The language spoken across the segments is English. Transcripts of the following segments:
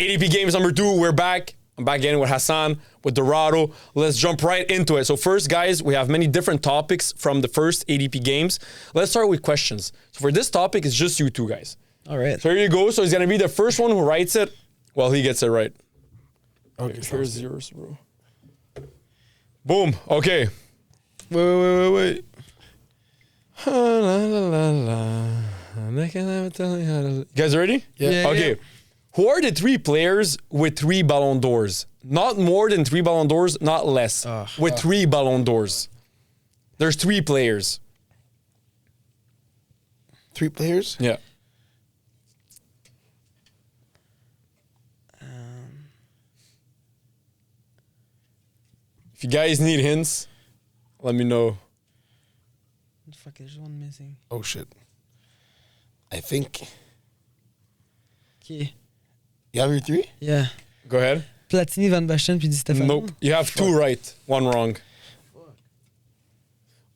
ADP Games number 2, we're back. I'm back again with Hassan, with Dorado. Let's jump right into it. So first, guys, we have many different topics from the first ADP Games. Let's start with questions. So for this topic, it's just you two guys. All right. So here you go. So it's going to be the first one who writes it. Well, he gets it right. Okay, here's yours, bro. Boom. Okay. Wait. You guys ready? Yeah. Okay. Yeah. Who are the 3 players with 3 Ballon d'Ors? Not more than 3 Ballon d'Ors, not less. With 3 Ballon d'Ors. There's 3 players. 3 players? Yeah. If you guys need hints, let me know. Fuck, there's one missing. Oh, shit. I think... Okay. You have your 3? Yeah. Go ahead. Platini, Van Basten, puis Di Stefano. Nope. You have 2 right, 1 wrong.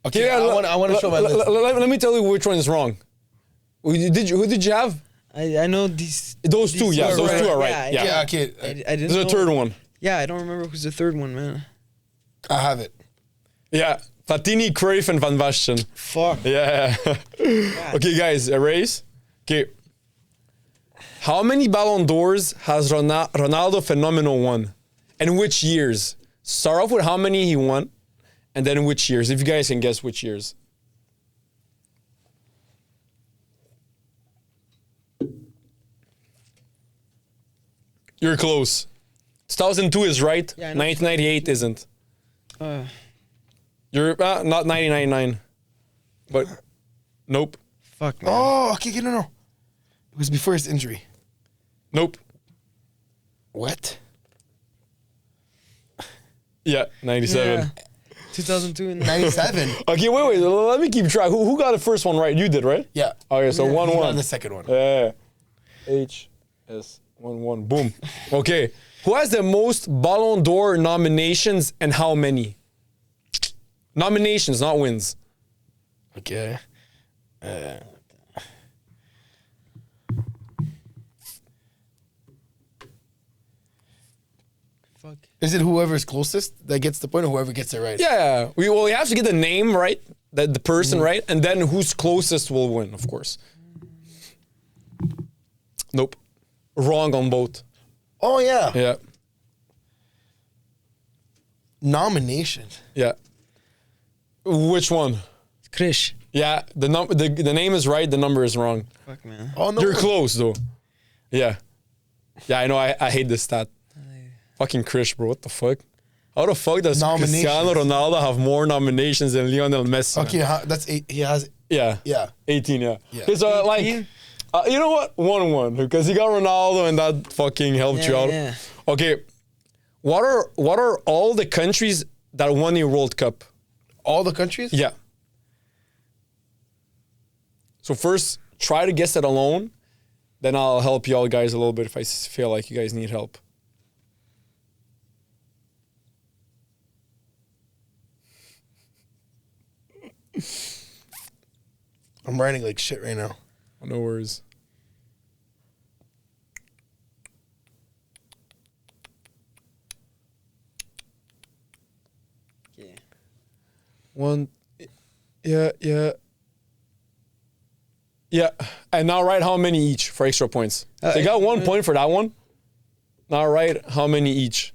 Okay, yeah, I want to show my list. Let me tell you which one is wrong. Who did you have? I know these... Those 2, yeah. Those 2 are right. Yeah. Yeah, okay. I didn't There's a third one. Yeah, I don't remember who's the third one, man. I have it. Yeah. Platini, Cruyff, and Van Basten. Fuck. Yeah. Okay, guys, erase. Okay. How many Ballon d'Ors has Ronaldo Phenomenal won? And which years? Start off with how many he won, and then which years, if you guys can guess which years. You're close. 2002 is right. Yeah, I know. 1998 isn't. You're not 1999. But nope. Fuck, man. Oh, okay, no. It was before his injury. Nope. What? Yeah, 97. Yeah. 2002 and 97? Okay, wait. Let me keep track. Who got the first one right? You did, right? Yeah. Okay, so He 1-1. got the second one. Yeah. HS 1-1. Boom. Okay. Who has the most Ballon d'Or nominations and how many? Nominations, not wins. Okay. Fuck. Is it whoever's closest that gets the point or whoever gets it right? Yeah. We have to get the name right, the person right, and then who's closest will win, of course. Nope. Wrong on both. Oh, yeah. Yeah. Nominations. Yeah. Which one? Krish. Yeah, the name is right, the number is wrong. Fuck, man. Oh, no. You're close though. Yeah. Yeah, I know. I hate this stat. Fucking Krish, bro. What the fuck? How the fuck does Cristiano Ronaldo have more nominations than Lionel Messi? Okay, that's 8. He has... Yeah. Yeah. 18, yeah. Yeah. Okay, so, like, you know what? 1-1. Because he got Ronaldo and that fucking helped you out. Yeah. Okay. What are all the countries that won a World Cup? All the countries? Yeah. So first, try to guess it alone. Then I'll help you all guys a little bit if I feel like you guys need help. I'm writing like shit right now. No worries. Yeah. One. Yeah. Yeah. And now write how many each for extra points. So you got 1 point for that one. Now write how many each.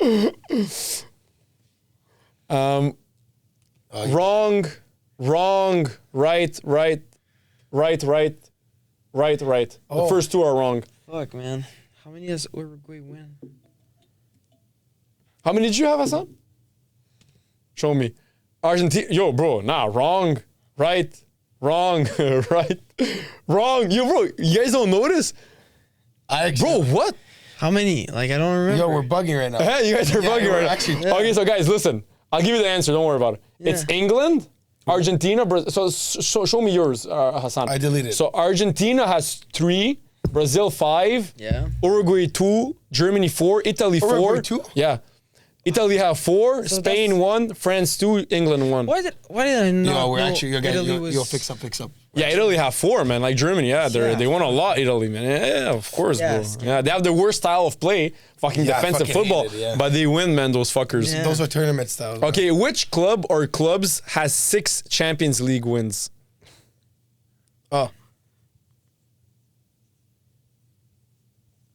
Wrong, right. The first 2 are wrong. Fuck, man. How many does Uruguay win? How many did you have, Hassan? Show me. Argentina. Yo, bro, wrong, right, wrong, right, wrong. Yo, bro, you guys don't notice? Bro, what? How many? Like, I don't remember. Yo, we're bugging right now. Hey, you guys are bugging right now. Actually, Okay, so guys, listen. I'll give you the answer. Don't worry about it. Yeah. It's England, Argentina, Brazil. So show me yours, Hassan. I deleted it. So Argentina has 3, Brazil 5, Yeah. Uruguay 2, Germany 4, Italy 4. Uruguay 2? Yeah. Italy have 4, So Spain that's- 1, France 2, England 1. Why did I not No, we're know actually you're getting Italy was- you'll fix up. Yeah, Italy have 4, man. Like Germany, yeah, they won a lot. Italy, man. Yeah, of course, Yeah, bro. it's Yeah, they have the worst style of play, fucking Yeah, I defensive fucking football, hate it, yeah. but they win, man. Those fuckers. Yeah. Those are tournament styles. Okay, which club or clubs has 6 Champions League wins? Oh.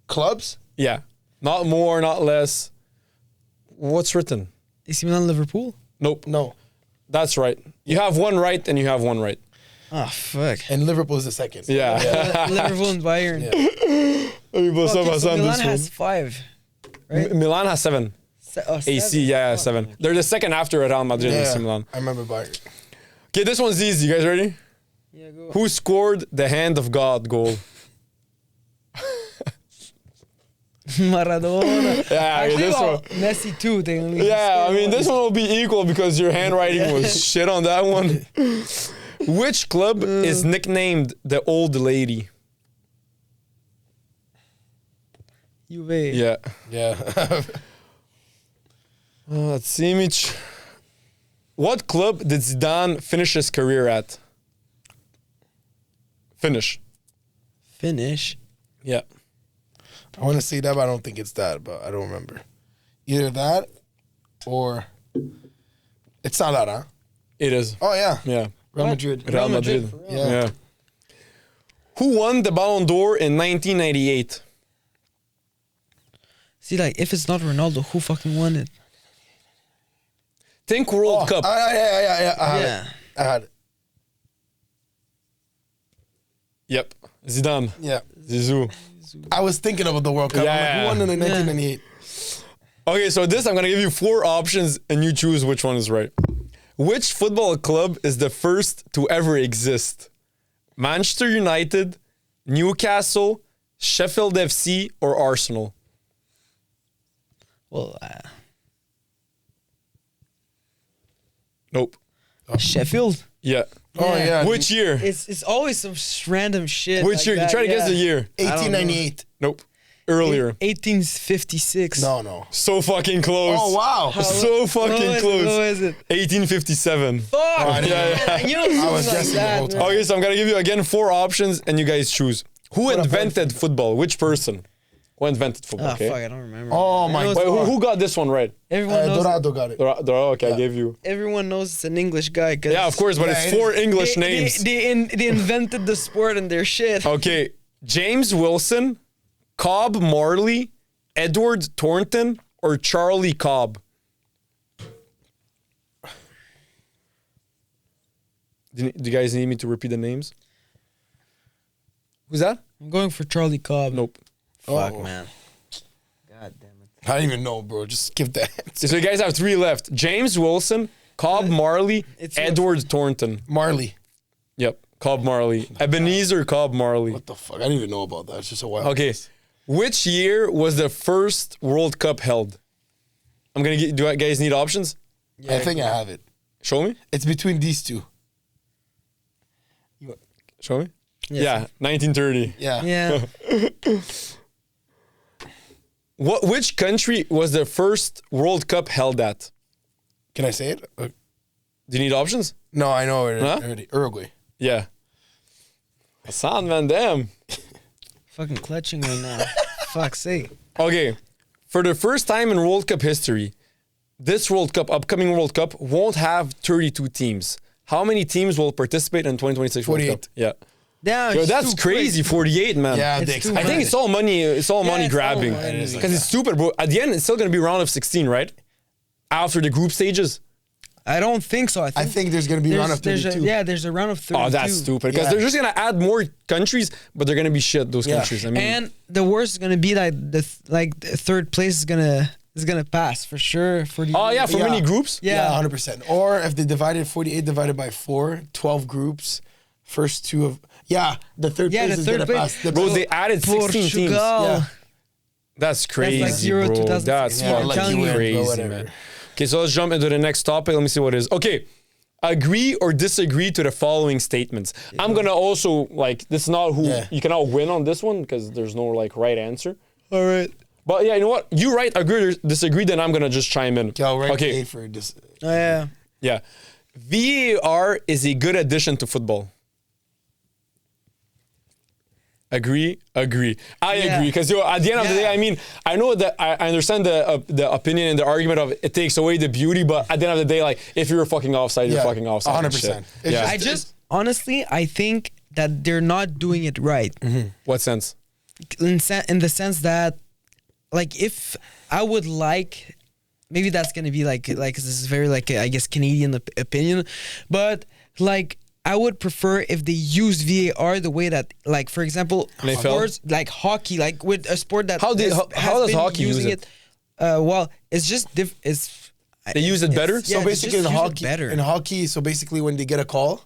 Clubs? Yeah, not more, not less. What's written? AC Milan, Liverpool. Nope. No. That's right. You have one right, and you have one right. Oh fuck. And Liverpool is the second. Yeah. Liverpool and Bayern. Yeah. Okay, so Milan has 5. Right? Milan has 7. AC, 7. yeah, Fuck. 7. They're the second after Real Madrid and AC Milan. I remember Bayern. Okay, this one's easy. You guys ready? Yeah, go. Who scored the hand of God goal? Maradona. Yeah, I mean, this one. Messi too. Technically. Yeah, I mean, this one will be equal because your handwriting was shit on that one. Which club is nicknamed the old lady? Juve. Yeah. Yeah. Let's see, Mitch. What club did Zidane finish his career at? Finish. Finish. Yeah. I want to say that, but I don't think it's that, but I don't remember. Either that or it's not that, huh? It is. Oh yeah. Yeah. Real What? Madrid. Real Madrid. for real. Yeah. Yeah. Who won the Ballon d'Or in 1998? See, like, if it's not Ronaldo, who fucking won it? Think World Cup. Yeah. I had Yeah. it. I had it. Yep. Zidane. Yeah. Zizou. I was thinking about the World Cup. Yeah, I'm like, yeah. who won in 1998? Okay, so this I'm gonna give you 4 options and you choose which one is right. Which football club is the first to ever exist? Manchester United, Newcastle, Sheffield FC, or Arsenal? Well, Nope. Sheffield. Yeah. Oh yeah. Which year? It's always some random shit. Which like year? that, Try to guess the yeah. year. 1898. Nope. Earlier. 1856. No. So fucking close. Oh wow. So fucking close. What is it? 1857. Fuck! I didn't- man. You know I was something like guessing the that, whole man. time. Okay, so I'm gonna give you again 4 options and you guys choose. Who invented football? Which person? Who invented football? Oh Okay. fuck, I don't remember. Oh my Everyone- Wait, God. who got this one right? Everyone knows. Dorado got it. Okay, I gave you. Everyone knows it's an English guy. 'Cause Yeah, of course, but Yeah, it's it 4 is. English they, names. They invented the sport and their shit. Okay, James Wilson, Cobb Marley, Edward Thornton, or Charlie Cobb? Do you guys need me to repeat the names? Who's that? I'm going for Charlie Cobb. Nope. Fuck, Oh. man. God damn it. I don't even know, bro. Just give that. So you guys have 3 left. James Wilson, Cobb Marley, It's Edward Thornton. Marley. Yep, Cobb Marley. Ebenezer Cobb Marley. What the fuck? I didn't even know about that. It's just a while. Okay. Which year was the first World Cup held? I'm gonna get. Do you guys need options? I think I have it. Show me. It's between these two. Show me. Yes. Yeah, 1930. Yeah. Yeah. Which country was the first World Cup held at? Can I say it? Do you need options? No, I know it Huh? already. Uruguay. Yeah. Hassan, man, damn. Fucking clutching right now. Fuck's sake. Okay. For the first time in World Cup history, this World Cup, upcoming World Cup, won't have 32 teams. How many teams will participate in 2026 World 48. Cup? Yeah. Damn, Yo, it's that's too crazy. quick. 48, man. Yeah, It's they too I expanded think it. it's all money. It's all money it's all grabbing money. It is because like it's stupid, bro. At the end, it's still gonna be round of 16, right? After the group stages. I don't think so. I think there's going to be a round of there's 32. there's a round of 32. Oh, that's stupid. Because Yeah. they're just gonna add more countries, but they're gonna be shit. Those Yeah. countries. I mean, And the worst is gonna be like the third place is gonna pass for sure. For the oh yeah, for Yeah. many groups. Yeah, Yeah. 100%. Or if they divided 48 divided by 4, 12 groups, first 2 of... Yeah, the third Yeah, place the is third going to place. pass. The Bro, best- they added 16 teams. Portugal. Yeah. That's crazy, like Euro bro. 2016. That's Yeah, fucking like telling you. crazy, But whatever. man. Okay, so let's jump into the next topic. Let me see what it is. Okay. Agree or disagree to the following statements. I'm gonna also like this is not who Yeah. you cannot win on this one because there's no like right answer. All right. But yeah, you know what? You right, agree or disagree, then I'm going to just chime in. I'll write Okay. A for this. Oh, yeah. Yeah. VAR is a good addition to football. Agree. I Yeah. agree because at the end of the Yeah. day, I mean, I know that I understand the opinion and the argument of it takes away the beauty, but at the end of the day, like if you're fucking offside, you're fucking offside. 100%. It's Yeah. just- Honestly, I think that they're not doing it right. What sense? In the sense that, like, if I would like, maybe that's gonna be like this is very like I guess Canadian opinion, but like I would prefer if they use VAR the way that, like, for example, NFL? sports like hockey, like with a sport that How does been hockey use using it? Well, it's just They use it better? Yeah, So they basically just in use it hockey, better. so basically when they get a call,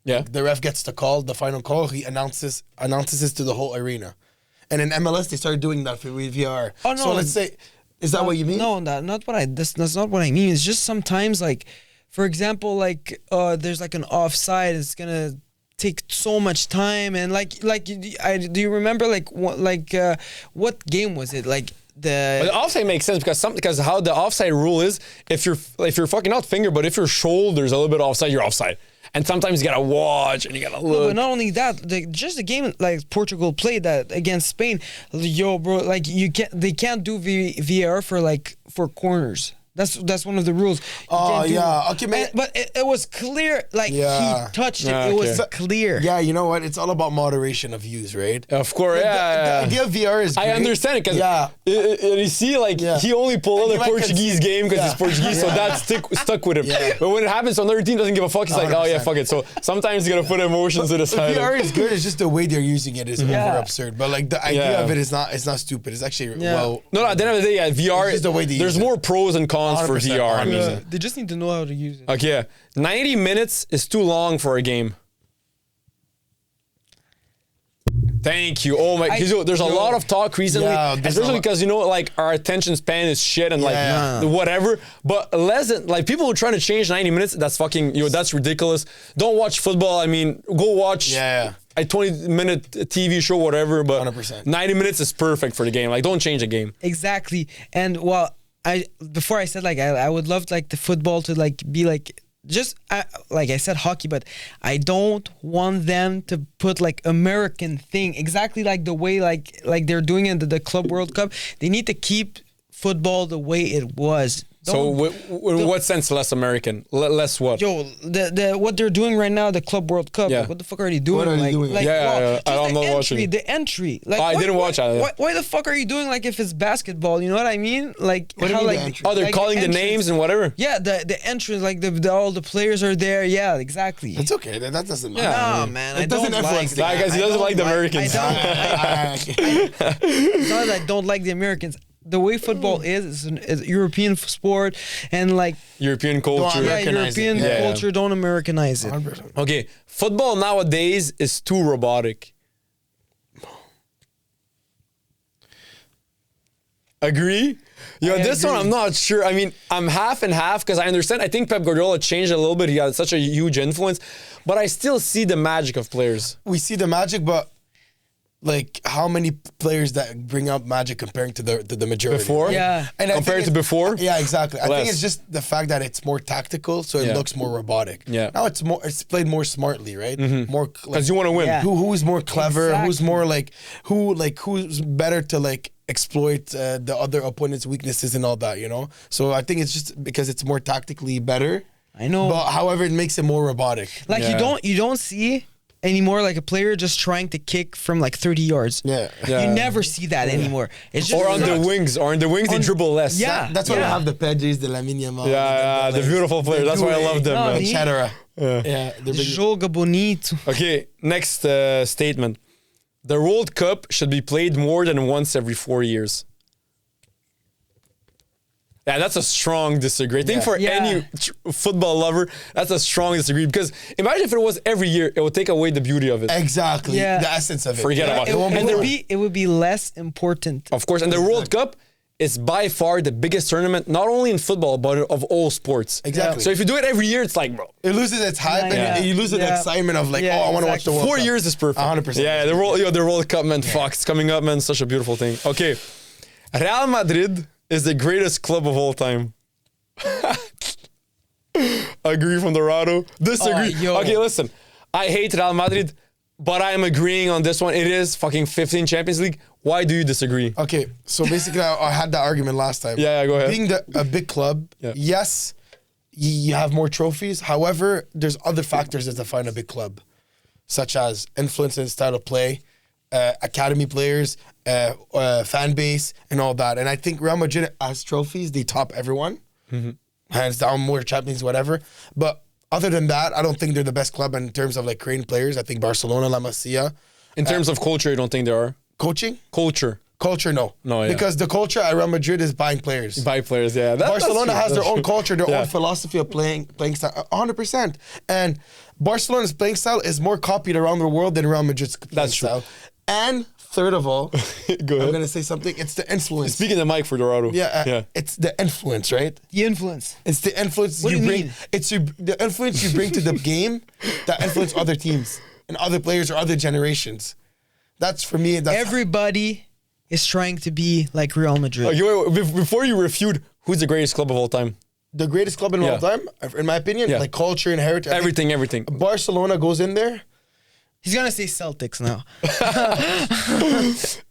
Yeah. the ref gets the call, the final call, he announces it to the whole arena. And in MLS, they started doing that for VAR. Oh, no. So let's say, is that what you mean? No, that's not what I mean. It's just sometimes, like, for example, like there's like an offside. It's gonna take so much time, and do you remember what game was it? Like But the offside makes sense because how the offside rule is, if you're fucking not finger, but if your shoulder's a little bit offside, you're offside. And sometimes you gotta watch and you gotta No, look. but not only that, just the game like Portugal played that against Spain. Yo, bro, like they can't do VAR for corners. That's one of the rules. You Oh, can't do- yeah. Okay, man. But it was clear. Like Yeah. he touched it. Yeah, It was okay. clear. Yeah, you know what? It's all about moderation of use, right? Of course, The yeah. idea of VR is I great. understand it because Yeah. you see, like Yeah. he only pulled out And the you might Portuguese concede. game because Yeah. he's Portuguese, so Yeah. that stuck with him. Yeah. But when it happens to another team, doesn't give a fuck. He's like, oh yeah, 100%. fuck it. So sometimes you gotta put emotions to the side. VR is good. It's just the way they're using it is over absurd. But like the idea Yeah. of it is not. It's not stupid. It's actually Yeah. well. No, at the end of the day, yeah, VR. It's just the way they There's use it. more pros and cons for 100%, VR. I mean, 100%. They just need to know how to use it. okay, 90 minutes is too long for a game. Thank you. Oh my, there's a lot of talk recently, Yeah, there's especially a lot. because like our attention span is shit and like Yeah. whatever. But less than like people who are trying to change 90 minutes, that's fucking that's ridiculous. Don't watch football. I mean, go watch a 20-minute TV show, whatever. But 100%. 90 minutes is perfect for the game. Like, don't change the game. Exactly. And well, before I said like I would love like the football to like be like just like I said hockey, but I don't want them to put like American thing exactly like the way like they're doing in the Club World Cup. They need to keep football the way it was. So, in what sense less American? Less what? Yo, the what they're doing right now, the Club World Cup. Yeah. Like, what the fuck are they doing? What are they like, doing? like, Yeah, well, yeah, just I'm the not entry, watching. the entry. Like, I didn't watch that. Why the fuck are you doing like if it's basketball? You know what I mean? Like, What do you how mean the like entry? Oh, they're like calling the entrance. names and whatever. Yeah, the entrance, like all the players are there. Yeah, exactly. It's okay. That doesn't matter. Yeah. No, man, It I don't doesn't influence like the that. game. Because he I doesn't don't like the Americans. It's not that I don't like the Americans. The way football is a European sport, and like European culture. yeah, Americanize it. European Yeah. culture don't Americanize it. 100%. Okay, football nowadays is too robotic. Agree? Yo, this one agree. I'm not sure. I mean, I'm half and half because I understand. I think Pep Guardiola changed it a little bit. He had such a huge influence, but I still see the magic of players. We see the magic, but like how many players that bring out magic comparing to the majority? Before? right? Yeah. And I Compared think to it's- before? Yeah, exactly. I Less. think it's just the fact that it's more tactical, so it Yeah. looks more robotic. Yeah. Now it's played more smartly, right? More Because you want to win. Yeah. who's more clever, who's Exactly. more who's better to like exploit the other opponent's weaknesses and all that, you know? So I think it's just because it's more tactically better. I know. But however, it makes it more robotic. Like Yeah. you don't see anymore like a player just trying to kick from like 30 yards. Yeah. Yeah. You never see that anymore. It's just Or on the sucks. wings. Or on the wings, they dribble less. Yeah. That's why we have the Pedris, the Lamine Yamal. Yeah, the beautiful players. That's why I love them, man. Etc. Yeah, they're big. Joga bonito. Okay, next statement. The World Cup should be played more than once every 4 years. Yeah, that's a strong disagree. I think for Yeah. any football lover, that's a strong disagree. Because imagine if it was every year, it would take away the beauty of it. Exactly. Yeah. The essence of it. Forget about it. won't And there- It would be less important. Of course, and the World Cup is by far the biggest tournament, not only in football, but of all sports. Exactly. So if you do it every year, it's like, bro, It loses its hype Yeah. and you lose the Yeah. excitement of like, Yeah, oh, I want to watch exactly. the World 4 Cup. years is perfect. 100%. Yeah, the World Cup, man, fuck, it's coming up, man, such a beautiful thing. Okay, Real Madrid is the greatest club of all time. Agree from Dorado. Disagree. Okay, listen. I hate Real Madrid, but I am agreeing on this one. It is fucking 15 Champions League. Why do you disagree? Okay, so basically, I had that argument last time. Yeah, go ahead. Being a big club, yes, you have more trophies. However, there's other factors that define a big club, such as influence and style of play, academy players, fan base, and all that. And I think Real Madrid has trophies. They top everyone. Hands down, more Champions, whatever. But other than that, I don't think they're the best club in terms of like creating players. I think Barcelona, La Masia. In terms of culture, you don't think they are? Coaching? Culture, no. No, yeah. Because the culture at Real Madrid is buying players. Buy players, yeah. Barcelona has their own culture, their Yeah. own philosophy of playing style, 100%. And Barcelona's playing style is more copied around the world than Real Madrid's playing That's true. style. And third of all, Go ahead. I'm gonna say something. It's the influence. Speaking the mic for Dorado. Yeah, it's the influence, right? The influence. It's the influence What do you bring. mean? It's the influence you bring to the game that influence other teams and other players or other generations. That's for me. That's Everybody is trying to be like Real Madrid. Wait, before you refute, who's the greatest club of all time? the greatest club in all time, in my opinion. Yeah. Like culture and heritage. Everything. Barcelona goes in there. He's gonna say Celtics now.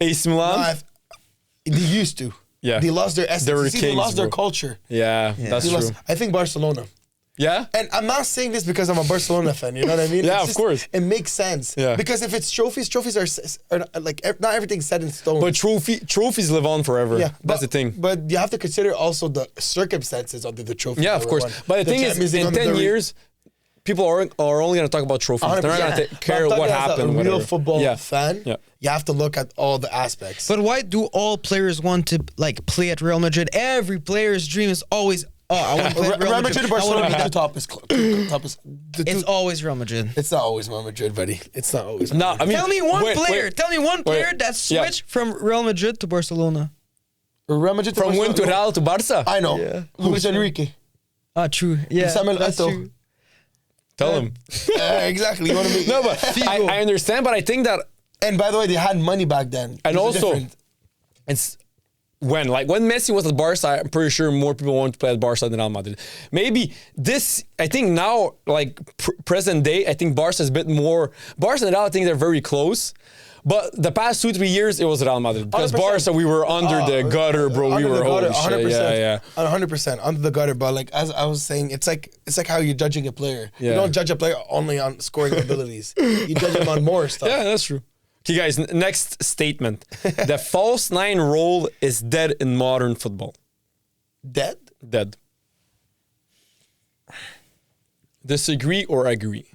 AC Milan. They used to. Yeah. They lost their essence. They were They kings, lost their bro. culture. Yeah, that's They true. lost, I think Barcelona. Yeah? And I'm not saying this because I'm a Barcelona fan, you know what I mean? Yeah, It's of course. It makes sense. Yeah. Because if it's trophies are like, not everything's set in stone. But trophies live on forever. yeah, That's the thing. But you have to consider also the circumstances under the trophy. Yeah, that of were course. won. But the thing is, Champions League in under 10 the years, people are only going to talk about trophies. They're not 100%. going to care But I'm what talking as happened. a real whatever. football fan, Yeah. you have to look at all the aspects. But why do all players want to like play at Real Madrid? Every player's dream is always, I want to play at Real Madrid, I wanna Barcelona be are the that. toppest. It's always Real Madrid. It's not always Real Madrid, buddy. It's not always. No, I mean, Tell me one wait, player. wait. Tell me one player that Yeah. switched from Real Madrid to Barcelona. Real Madrid From win to Real to Barca. I know. Yeah. Luis Enrique. Ah, true. Yeah, Samuel that's Eto'o. true. Tell him. Exactly. You want to make No, but I understand, but I think that, And by the way, they had money back then. and It's also, different. it's when Messi was at Barca, I'm pretty sure more people want to play at Barca than Real Madrid. Maybe this, I think now, like present day, I think Barca is a bit more. Barca and Real, I think they're very close. But the past 2-3 years, it was Real Madrid. Because 100%. Barca, we were under the gutter, bro. We Under were the gutter, holy shit. Yeah. 100% under the gutter. But like as I was saying, it's like how you're judging a player. Yeah. You don't judge a player only on scoring abilities. You judge him on more stuff. Yeah, that's true. Okay, guys, next statement. The false nine role is dead in modern football. Dead? Dead. Disagree or agree?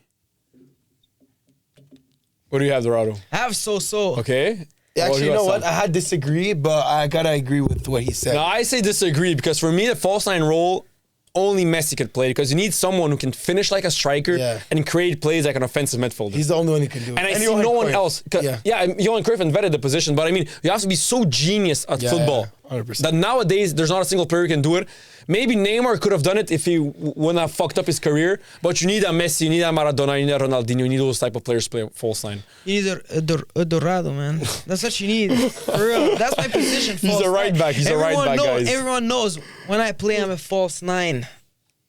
What do you have, Dorado? I have so. Okay. Actually, you know what? Hassan? I had disagree, but I gotta agree with what he said. Now, I say disagree because for me, the false nine role, only Messi could play because you need someone who can finish like a striker and create plays like an offensive midfielder. He's the only one who can do it. And I see Johan no one Cruyff. else. Yeah. Johan Cruyff invented the position, but I mean, you have to be so genius at football 100%. that nowadays there's not a single player who can do it. Maybe Neymar could have done it if he wouldn't have fucked up his career, but you need a Messi, you need a Maradona, you need a Ronaldinho, you need those type of players to play false nine. You need a Dorado, man. That's what you need. For real. That's my position. He's false a right nine. back. He's a right back, guys. Everyone knows when I play, I'm a false nine.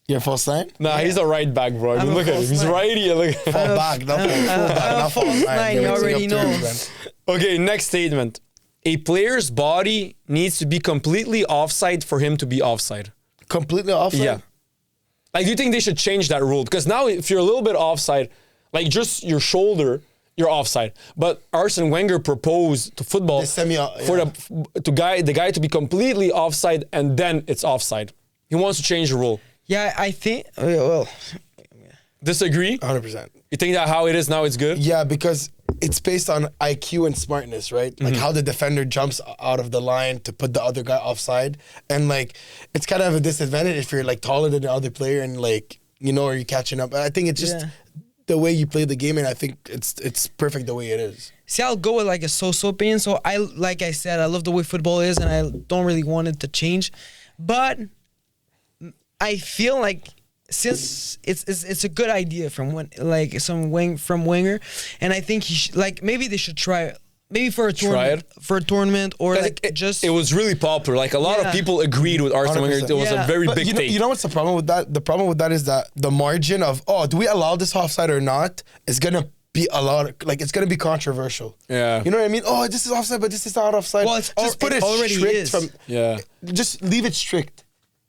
You're a false nine? Nah, he's a right back, bro. I mean, I'm a look at him. false He's nine. righty. Look. Fall back, not full back, I'm a not false false nine, you You're mixing already up know. terms, man. Okay, next statement. A player's body needs to be completely offside for him to be offside. Completely offside? Yeah. Like, do you think they should change that rule? Because now, if you're a little bit offside, like just your shoulder, you're offside. But Arsene Wenger proposed to football The for the guy to be completely offside, and then it's offside. He wants to change the rule. Yeah, I think. Well, Disagree? 100%. You think that how it is now, it's good? Yeah, because it's based on IQ and smartness, right? Like how the defender jumps out of the line to put the other guy offside. And like, it's kind of a disadvantage if you're like taller than the other player and like, you know, are you catching up? I think it's just the way you play the game, and I think it's perfect the way it is. see, I'll go with like a so opinion. So like I said, I love the way football is, and I don't really want it to change. But I feel like since it's a good idea from Wenger, and I think maybe they should try maybe for a tournament or like it was really popular. Like a lot of people agreed with Arsene Wenger. It was a very big take. You know what's the problem with that? The problem with that is that the margin of do we allow this offside or not is gonna be a lot it's gonna be controversial. Yeah. You know what I mean? Oh, this is offside, but this is not offside. Well, just put it already strict is. just leave it strict.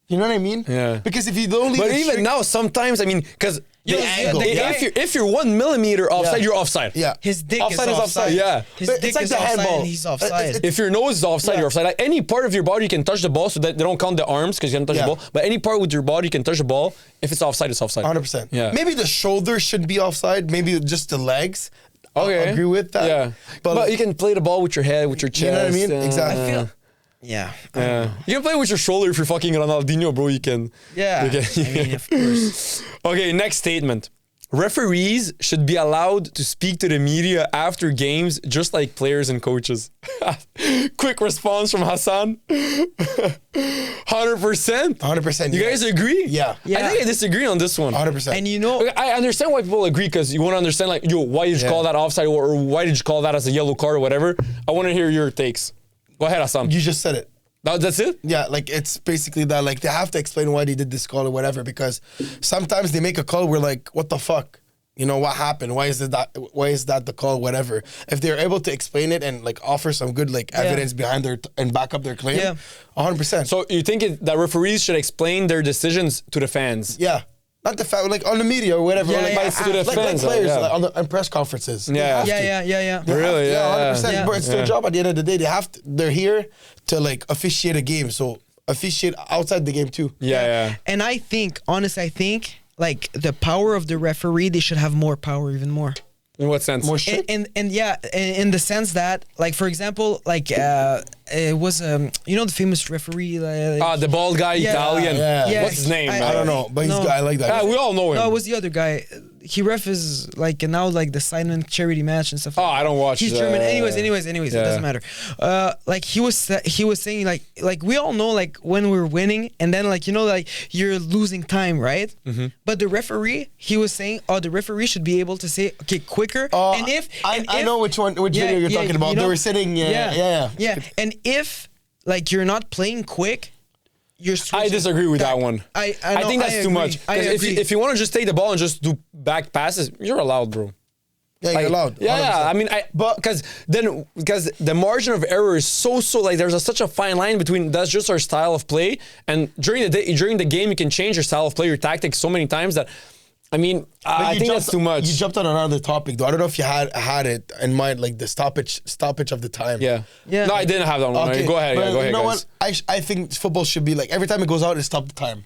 You know what I mean? Yeah. Because if you don't leave but it even strict, now, sometimes, I mean, because if you're 1 millimeter offside, you're offside. Yeah. His dick Offside is offside. Yeah. His But dick it's like is the offside handball. and he's offside. If your nose is offside, you're offside. Like any part of your body you can touch the ball, so that they don't count the arms because you can't touch the ball. But any part with your body you can touch the ball. If it's offside, it's offside. 100%. Yeah. Maybe the shoulder should be offside. Maybe just the legs. Okay. I agree with that. Yeah. But you can play the ball with your head, with your chest. You know what I mean? Exactly. I feel. Yeah. You can play with your shoulder if you're fucking Ronaldinho, bro. You can. Yeah. You can. I mean, of course. Okay, next statement. Referees should be allowed to speak to the media after games, just like players and coaches. Quick response from Hassan. 100%. 100%. You guys agree? Yeah. Yeah. I think I disagree on this one. 100%. And you know, Okay, I understand why people agree because you want to understand, like, why did you call that offside or why did you call that as a yellow card or whatever? I want to hear your takes. Go ahead, Hassan. You just said it. That's it? Yeah, like it's basically that. Like they have to explain why they did this call or whatever, because sometimes they make a call where like, what the fuck? You know, what happened? Why is that the call? Whatever. If they're able to explain it and like offer some good like evidence behind and back up their claim, 100%. So you think that referees should explain their decisions to the fans? Yeah. Not the fact, like on the media or whatever. Yeah, like, yeah, like, to the like fans, players yeah. like, on press conferences. Yeah. They have to. yeah. They have Really? to, Yeah. 100%. Yeah. But it's their job at the end of the day. They have to, they're here to like officiate a game. So officiate outside the game too. Yeah. And I think, honestly, like the power of the referee, they should have more power, even more. In what sense? More shit. And in the sense that, like, for example, like it was you know the famous referee, The bald guy, Italian. Yeah. What's his name? I don't know, but I like that. Yeah, we all know him. No, it was the other guy. He ref is like now like the Simon charity match and stuff. Oh, I don't watch. He's German. Anyways, it doesn't matter. Like he was saying like we all know like when we're winning and then like you know like you're losing time, right? Mm-hmm. But the referee, he was saying, the referee should be able to say, okay, quicker. And if I know which video you're talking about. You know, they were sitting. Yeah. And if like you're not playing quick. I disagree with that one. I think that's too much. Because if you want to just take the ball and just do back passes, you're allowed, bro. Yeah, you're allowed. Yeah. I mean, because the margin of error is so like there's such a fine line between that's just our style of play, and during the game you can change your style of play, your tactics so many times that. I mean, I think that's too much. You jumped on another topic, though. I don't know if you had it in mind, like the stoppage of the time. Yeah. No, I didn't have that one. Okay. Go ahead. Go ahead, you know guys. what? I think football should be like every time it goes out, it stop the time.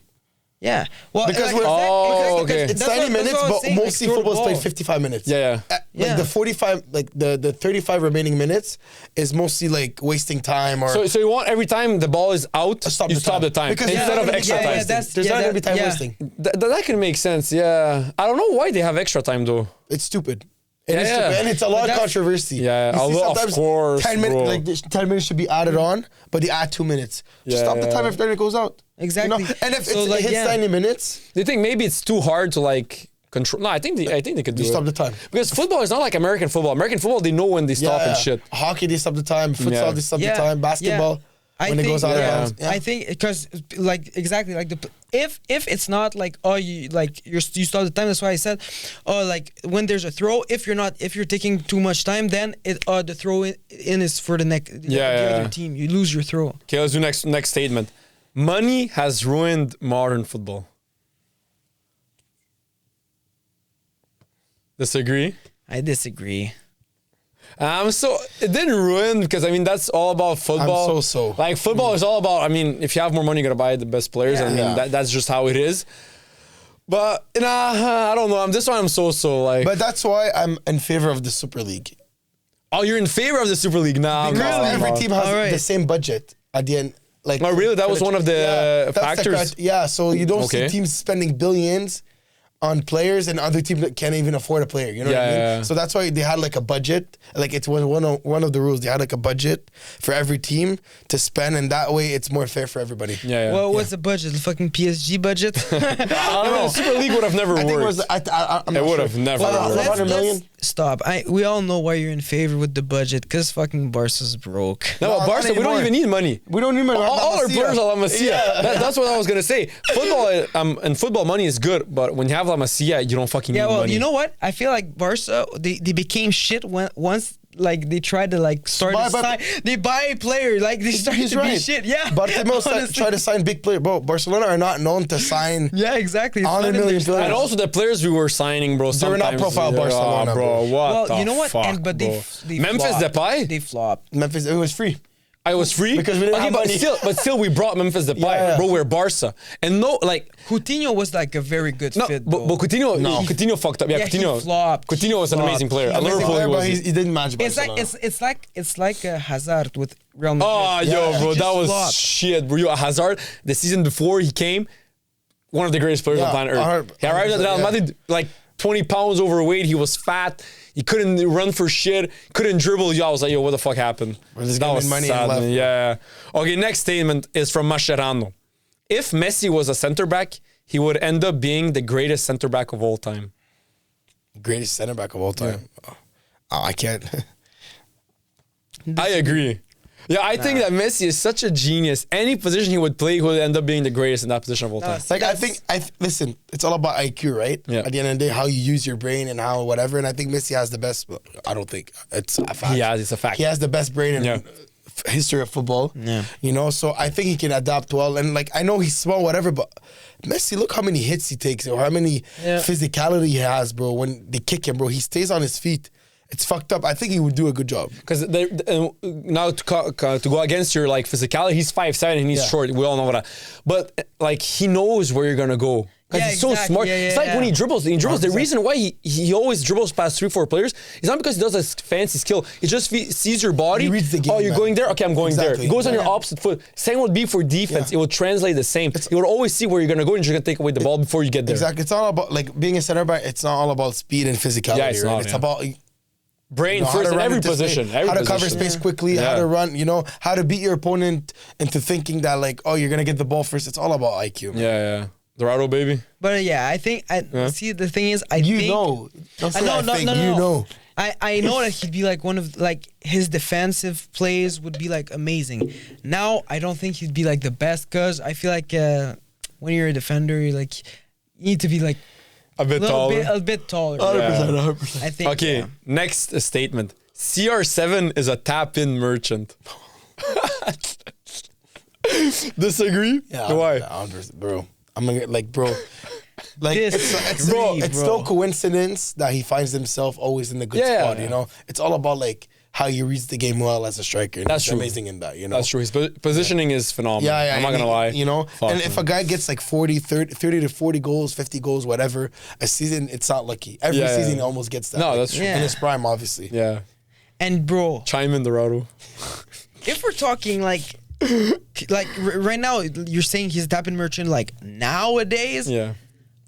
Yeah. Well, because it's 90 minutes, but mostly football is played 55 minutes. Yeah. Like the 45, like the 35 remaining minutes is mostly like wasting time or. So you want every time the ball is out, stop the time because instead of extra time. There's not gonna be time wasting. That can make sense. Yeah. I don't know why they have extra time though. It's stupid. And it's a lot of controversy. Yeah, of course. 10 minutes, like 10 minutes should be added on, but they add 2 minutes. Just stop the time after it goes out. Exactly. You know? And if it hits 90 minutes, do you think maybe it's too hard to like control? No, I think they could do it. Stop the time. Because football is not like American football. American football, they know when they stop and shit. Hockey, they stop the time. Futsal, they stop the time. Basketball. When it goes out of bounds. I think because like exactly like if it's not like you start the time, that's why I said like when there's a throw, if you're taking too much time, then the throw in is for the other team. You lose your throw. Okay, let's do next statement. Money has ruined modern football. Disagree? I disagree. It didn't ruin because I mean that's all about football. I'm like football is all about. I mean, if you have more money, you're gonna buy the best players. I mean that's just how it is. But I don't know. This one I'm so like. But that's why I'm in favor of the Super League. Oh, you're in favor of the Super League now? Because every team has the same budget at the end. Like, oh really? That was one of the factors. So you don't see teams spending billions on players and other teams that can't even afford a player. You know what I mean? Yeah. So that's why they had like a budget. Like it was one of the rules. They had like a budget for every team to spend, and that way it's more fair for everybody. Yeah. Well, what's the budget? The fucking PSG budget? I don't know. The Super League would have never worked. I think it would have never worked. 100 million. stop. We all know why you're in favor with the budget, because fucking Barca's broke. No, No, Barca, not we don't anymore. even need money. We don't need money. All our players are La Masia. Yeah. That's what I was gonna say. Football and football money is good, but when you have La Masia, you don't fucking Yeah, need well, money. you know what? I feel like Barca, they became shit once like they tried to like start to sign. They buy a player, like they started He's to right. be shit. Yeah, Bartomeu honestly. try to sign big players. Bro, Barcelona are not known to sign. Yeah, exactly. It's 100 not in their million style. players. And also the players we were signing, bro. They were not sometimes- profile Barcelona, bro. What Well, the you know what? fuck, But bro. they Memphis flopped. Depay? They flopped. Memphis, it was free. I was free Because we didn't have but money. still, we brought Memphis Depay, Yeah. bro. We're Barca, and no, like Coutinho was like a very good no, fit. but Coutinho, Coutinho fucked up. Yeah, Yeah, he Coutinho, flopped. Coutinho was an He amazing flopped. player. At He was Liverpool, amazing he but was. he didn't match It's Barcelona. like it's like a Hazard with Real Madrid. Oh, yo, Yeah. bro, He that just was flopped. shit, bro. Yo, Hazard, the season before he came, one of the greatest players on Yeah, planet Earth. He arrived at Real 100%, Madrid like 20 pounds overweight. He was fat. He couldn't run for shit. Couldn't dribble. Yo, I was like, yo, what the fuck happened? We're just That giving was money sad, and left. man. Yeah. Okay, next statement is from Mascherano. If Messi was a center back, he would end up being the greatest center back of all time. Greatest center back of all time. Oh, I can't. I agree. Yeah, I think that Messi is such a genius. Any position he would play, he would end up being the greatest in that position of all time. Like I think listen, it's all about IQ, right? Yeah. At the end of the day, how you use your brain and how whatever. And I think Messi has the best. I don't think it's a fact. It's a fact. He has the best brain in Yeah. history of football. Yeah. You know, so I think he can adapt well. And like I know he's small, whatever, but Messi, look how many hits he takes or how many physicality he has, bro. When they kick him, bro, he stays on his feet. It's fucked up. I think he would do a good job. Because now to go against your like physicality, he's 5'7" and he's Yeah. short. We all know that. But like he knows where you're gonna go. Because Yeah, he's so exactly. smart. Yeah, it's yeah, like when he dribbles. The 100%. reason why he always dribbles past 3-4 players is not because he does a fancy skill. He just sees your body. He reads the game, Oh, you're man. going there? Okay, I'm going there. Exactly. He goes on your Yeah. opposite foot. Same would be for defense. Yeah. It will translate the same. You will always see where you're gonna go and you're gonna take away the ball before you get there. Exactly. It's all about like being a center back. It's not all about speed and physicality. Yeah, it's right? not, It's yeah. about Brain how first to in run every into position. space, Every how to cover position. space quickly, Yeah. how to run, how to beat your opponent into thinking that like, oh, you're gonna get the ball first. It's all about IQ. Man. Yeah. Dorado, baby. But yeah, I think see the thing is You think know. Don't say no, I no, think. no, no, You no. know. I know that he'd be like one of like his defensive plays would be like amazing. Now I don't think he'd be like the best because I feel like when you're a defender, you need to be like A bit taller. a bit taller. 100%, 100%. I think. Okay, yeah. next statement. CR7 is a tap-in merchant. Disagree? Yeah, Why? 100%, bro. I'm gonna like, bro. Like it's Disagree, it's bro. no coincidence that he finds himself always in the good Yeah. spot. You know, it's all about like how he reads the game well as a striker. And That's he's true. amazing in that. You know, That's true. His positioning is phenomenal. Yeah, I'm not and gonna lie. You know, Fuck, and if man. a guy gets like 30 to 40 goals, 50 goals, whatever, a season, it's not lucky. Every Yeah, season yeah. he almost gets that. No, like, that's true. Yeah. In his prime, obviously. Yeah. And bro, Chime in, Dorado. if we're talking like right now, you're saying he's a tap-in merchant like nowadays Yeah.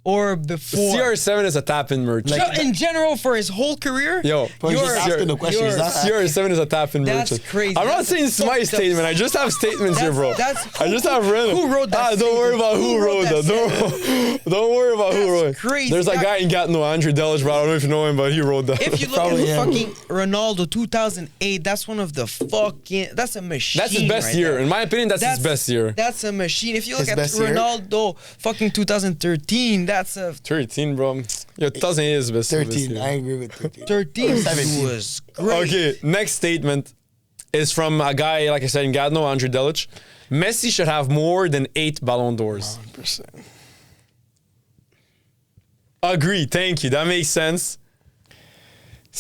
or before. CR7 is a tap-in merchant. No, in general for his whole career. Yo, But he's just asking the question. He's not CR7 is a tap-in That's merchant. crazy. I'm not That's saying it's my fucked up. statement. I just have statements here, bro. I just have written. who wrote that Don't worry statement? about who wrote that. Don't worry about who That's wrote it. crazy. There's a That- guy in Gatineau, Andrei, bro. I don't know if you know him, but he wrote that. If you look Probably at him. fucking Ronaldo 2008, that's one of the fucking that's a machine. That's his best right year. there. In my opinion, that's his best year. That's a machine. If you look His at best year? Ronaldo fucking 2013, that's a 13, bro. Yo, 2008 is best. 13. I agree with 13. 13 17. was great. Okay, next statement is from a guy, like I said, in Gatineau, Andrei Delic. Messi should have more than 8 Ballon d'Ors. 100%. Agree, thank you. That makes sense.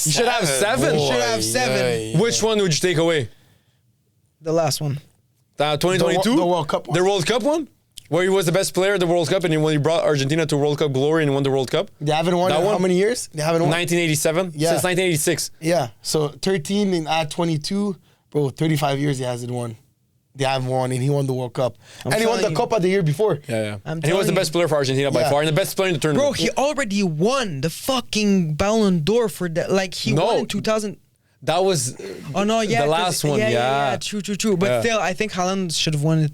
You should have 7. Boy. Should have 7. Which one would you take away? The last one. 2022? The World Cup one. The World Cup one? Where he was the best player of the World Cup and when he brought Argentina to World Cup glory and won the World Cup? They haven't won That in one? how many years? They haven't won. 1987? Yeah. Since 1986. Yeah. So 13 and add 22, bro. 35 years he hasn't won. They haven't won, and he won the World Cup, and he won the telling you. Copa the year before. Yeah. I'm And he was the telling best player for Argentina by Yeah. far and the best player in the Bro, tournament. he already won the fucking Ballon d'Or for that. Like he No. won in 2000. That was Oh no, yeah, the 'cause- last one. Yeah. True. But Yeah. still, I think Haaland should have won it.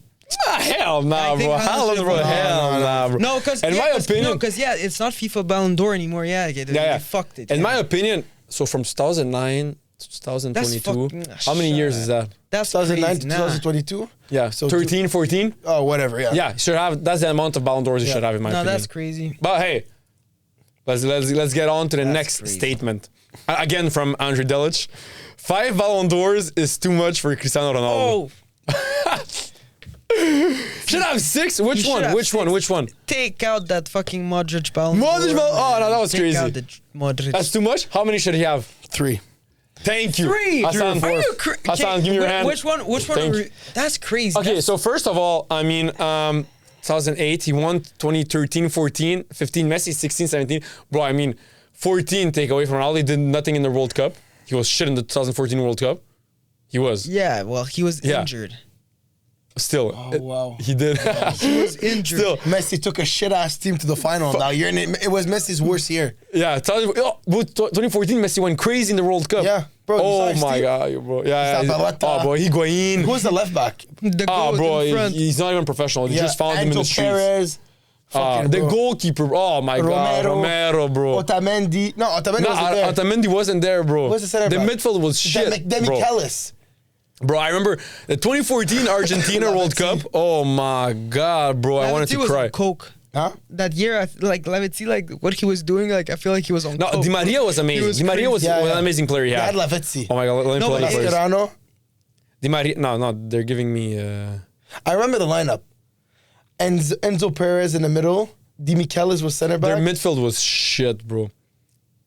Hell nah, I think bro. Haaland Haaland, should bro. have won. Hell nah, bro. No, because in my opinion, it's not FIFA Ballon d'Or anymore. Yeah, they fucked it. In yeah. my opinion, So from 2009 to 2022, fucking- how many years is that? That's 2009 crazy. to Nah. 2022. Yeah, So 13, 14? Oh, whatever. Yeah. Yeah, you should have. That's the amount of Ballon d'Ors you Yeah. should have, in my No, opinion. that's crazy. But hey, let's get on to the next crazy. statement. Again from Andrei Delic. 5 Ballon d'Ors is too much for Cristiano Ronaldo. Oh, Should have 6? Which He should one? have Which one? 6. Which one? take out that fucking Modric Ballon Modric d'Or, Ballon- oh, no, that was take crazy. Out the Modric. That's too much? How many should he have? 3. Thank you. 3. Hassan, Are you Hassan, give me your hand. Which one? Which one? Thank Are you. we, that's crazy. Okay, so first of all, I mean, 2008, he won 2013, 14, 15, Messi, 16, 17. Bro, I mean, 14 take away from Ronaldo. He did nothing in the World Cup. He was shit in the 2014 World Cup. He was. Yeah, well, he was Yeah. injured. Still. Wow. He did. He was injured. Still. Messi took a shit ass team to the final. Now you're in it. It was Messi's worst year. Yeah, 2014, Messi went crazy in the World Cup. Yeah, bro, you saw Oh his my team? God, bro. Yeah, yeah. Zapata. Oh, bro, Higuain. Who was the left back? The Oh, goal bro, in front. he's not even professional. They just found him in the Angel streets. Perez. Fucking The bro. goalkeeper. Oh my God, Romero, bro. Otamendi. No, Otamendi No, wasn't there. Otamendi wasn't there, bro. Who's the center back? midfield was shit, Demi bro. Kellis. Bro, I remember the 2014 Argentina World Cup. Oh my God, bro, I wanted Lavezzi to was cry. on coke. Huh? That year, like Lavezzi, like what he was doing, like I feel like he was on No, coke. Di Maria was amazing. was Di Maria was, crazy. Yeah, was yeah. an amazing player. They Yeah. had Lavezzi. Oh my God, let me No, pull but up the players. Mascherano. Di Maria. No, they're giving me. I remember the lineup. Enzo Perez in the middle. Demi Kellis was center Their back. midfield was shit, bro.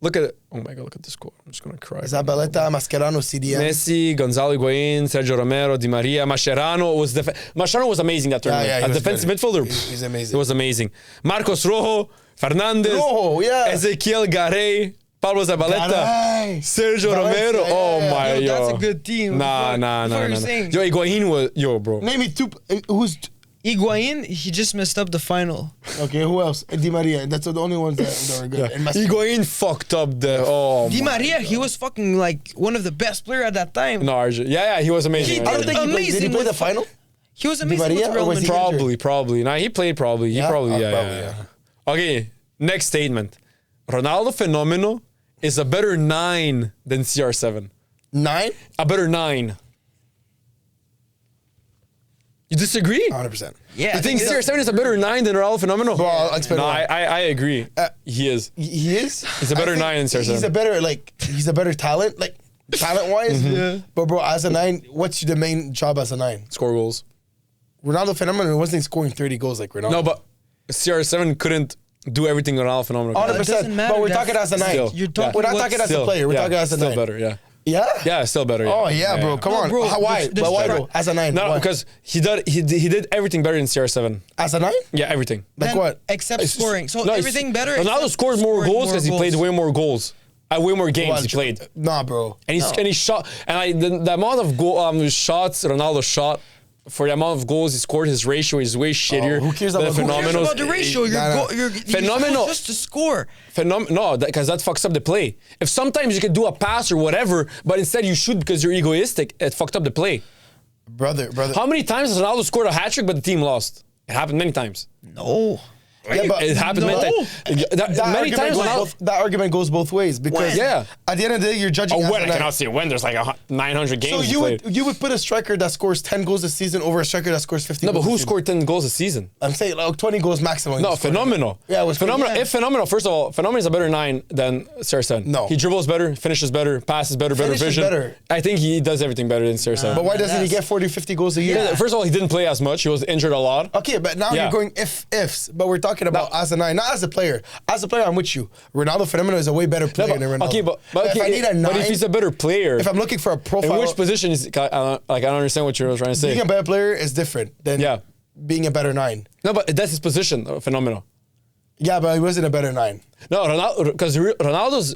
Look at it. Oh my God, look at the score. I'm just gonna cry. Zabaleta, Mascherano, CDM. Messi, Gonzalo Higuain, Sergio Romero, Di Maria, Mascherano was amazing that tournament. yeah, he As was defensive good. midfielder, He's amazing. It was amazing. Marcos Rojo, Fernandez, Rojo, yeah. Ezequiel Garay, Pablo Zabaleta, Garay. Sergio Valencia, Romero. yeah, Oh yeah. my, Yo, that's yo. a good team. Nah. Before you're saying. Yo, Higuain was bro. Name me two. Who's Higuain, he just messed up the final. okay? Who else? Di Maria. That's the only ones that were good. And Mascherano. Higuain fucked up the. Oh Di my. Maria, he was fucking like one of the best players at that time. No, yeah, he was amazing. He I don't did think he played. Did he amazing play with the final? He was Di amazing Maria, with or Real was he Madrid. Probably. Nah, he played probably. Yeah? He probably, Oh, yeah, probably, yeah. Okay, next statement. Ronaldo Fenomeno is a better 9 than CR7. 9? A better 9. You disagree? 100%. Yeah, You think CR7 is a better 9 than Ronaldo Fenomeno? Bro, I'll explain No, why. I agree. He is. He is. He's a better I think 9 than CR7. He's a better talent, like talent wise. Mm-hmm. Yeah. But bro, as a 9, what's the main job as a 9? Score goals. Ronaldo Phenomenon wasn't scoring 30 goals like Ronaldo. No, but CR7 couldn't do everything Ronaldo Fenomeno. 100%. It doesn't matter, But we're that's- talking as a 9. Still. You're Yeah. talking We're not what- talking as a Still, player. We're talking as a 9. Still better, yeah. Yeah. Yeah, still better. Oh yeah, bro. Come No, on. bro, Why? the But why stri- though? As a 9. No, Why? because he did everything better than CR7. As a 9? Yeah, everything. Like Then what? Except scoring. So No, everything better. Ronaldo except scored more scoring goals because he played way more goals. Way more games he played. Nah, bro. And he shot. And the amount of shots Ronaldo shot for the amount of goals he scored, his ratio is way shittier. who cares than about the- Who cares Phenomenal. about the ratio? You're Phenomenal. just to score. No, because that fucks up the play. If sometimes you can do a pass or whatever, but instead you shoot because you're egoistic, it fucked up the play. Brother. How many times has Ronaldo scored a hat trick but the team lost? It happened many times. No. Yeah, but It happened many times. Many times Ronaldo. that argument goes both ways because When? Yeah. at the end of the day you're judging. Oh, as when? a I nine. cannot say when. There's like 900 games So he played. you would put a striker that scores 10 goals a season over a striker that scores 50 No, but goals who a season? scored 10 goals a season? I'm saying like 20 goals maximum. No, he scored. Phenomenal. Yeah, it was Phenomenal. yeah. If Phenomenal, first of all, Phenomenal is a better 9 than CR7. No. He dribbles better, finishes better, passes better, better Finishes vision. better. I think he does everything better than CR7. But why doesn't he Yes. get 40, 50 goals a year? Yeah, first of all, he didn't play as much. He was injured a lot. Okay, but now Yeah. you're going ifs. But we're talking about as a 9, not as a player. As a player, I'm with you. Ronaldo Phenomenal is a way better No, player than Ronaldo. okay, but if I need a 9, but if he's a better player, if I'm looking for a profile, in which position is I don't understand what you're trying to say. being a better player is different than Yeah. being a better 9. No, but that's his position. Phenomenal. Yeah, but he wasn't a better 9. No, Ronaldo, because Ronaldo's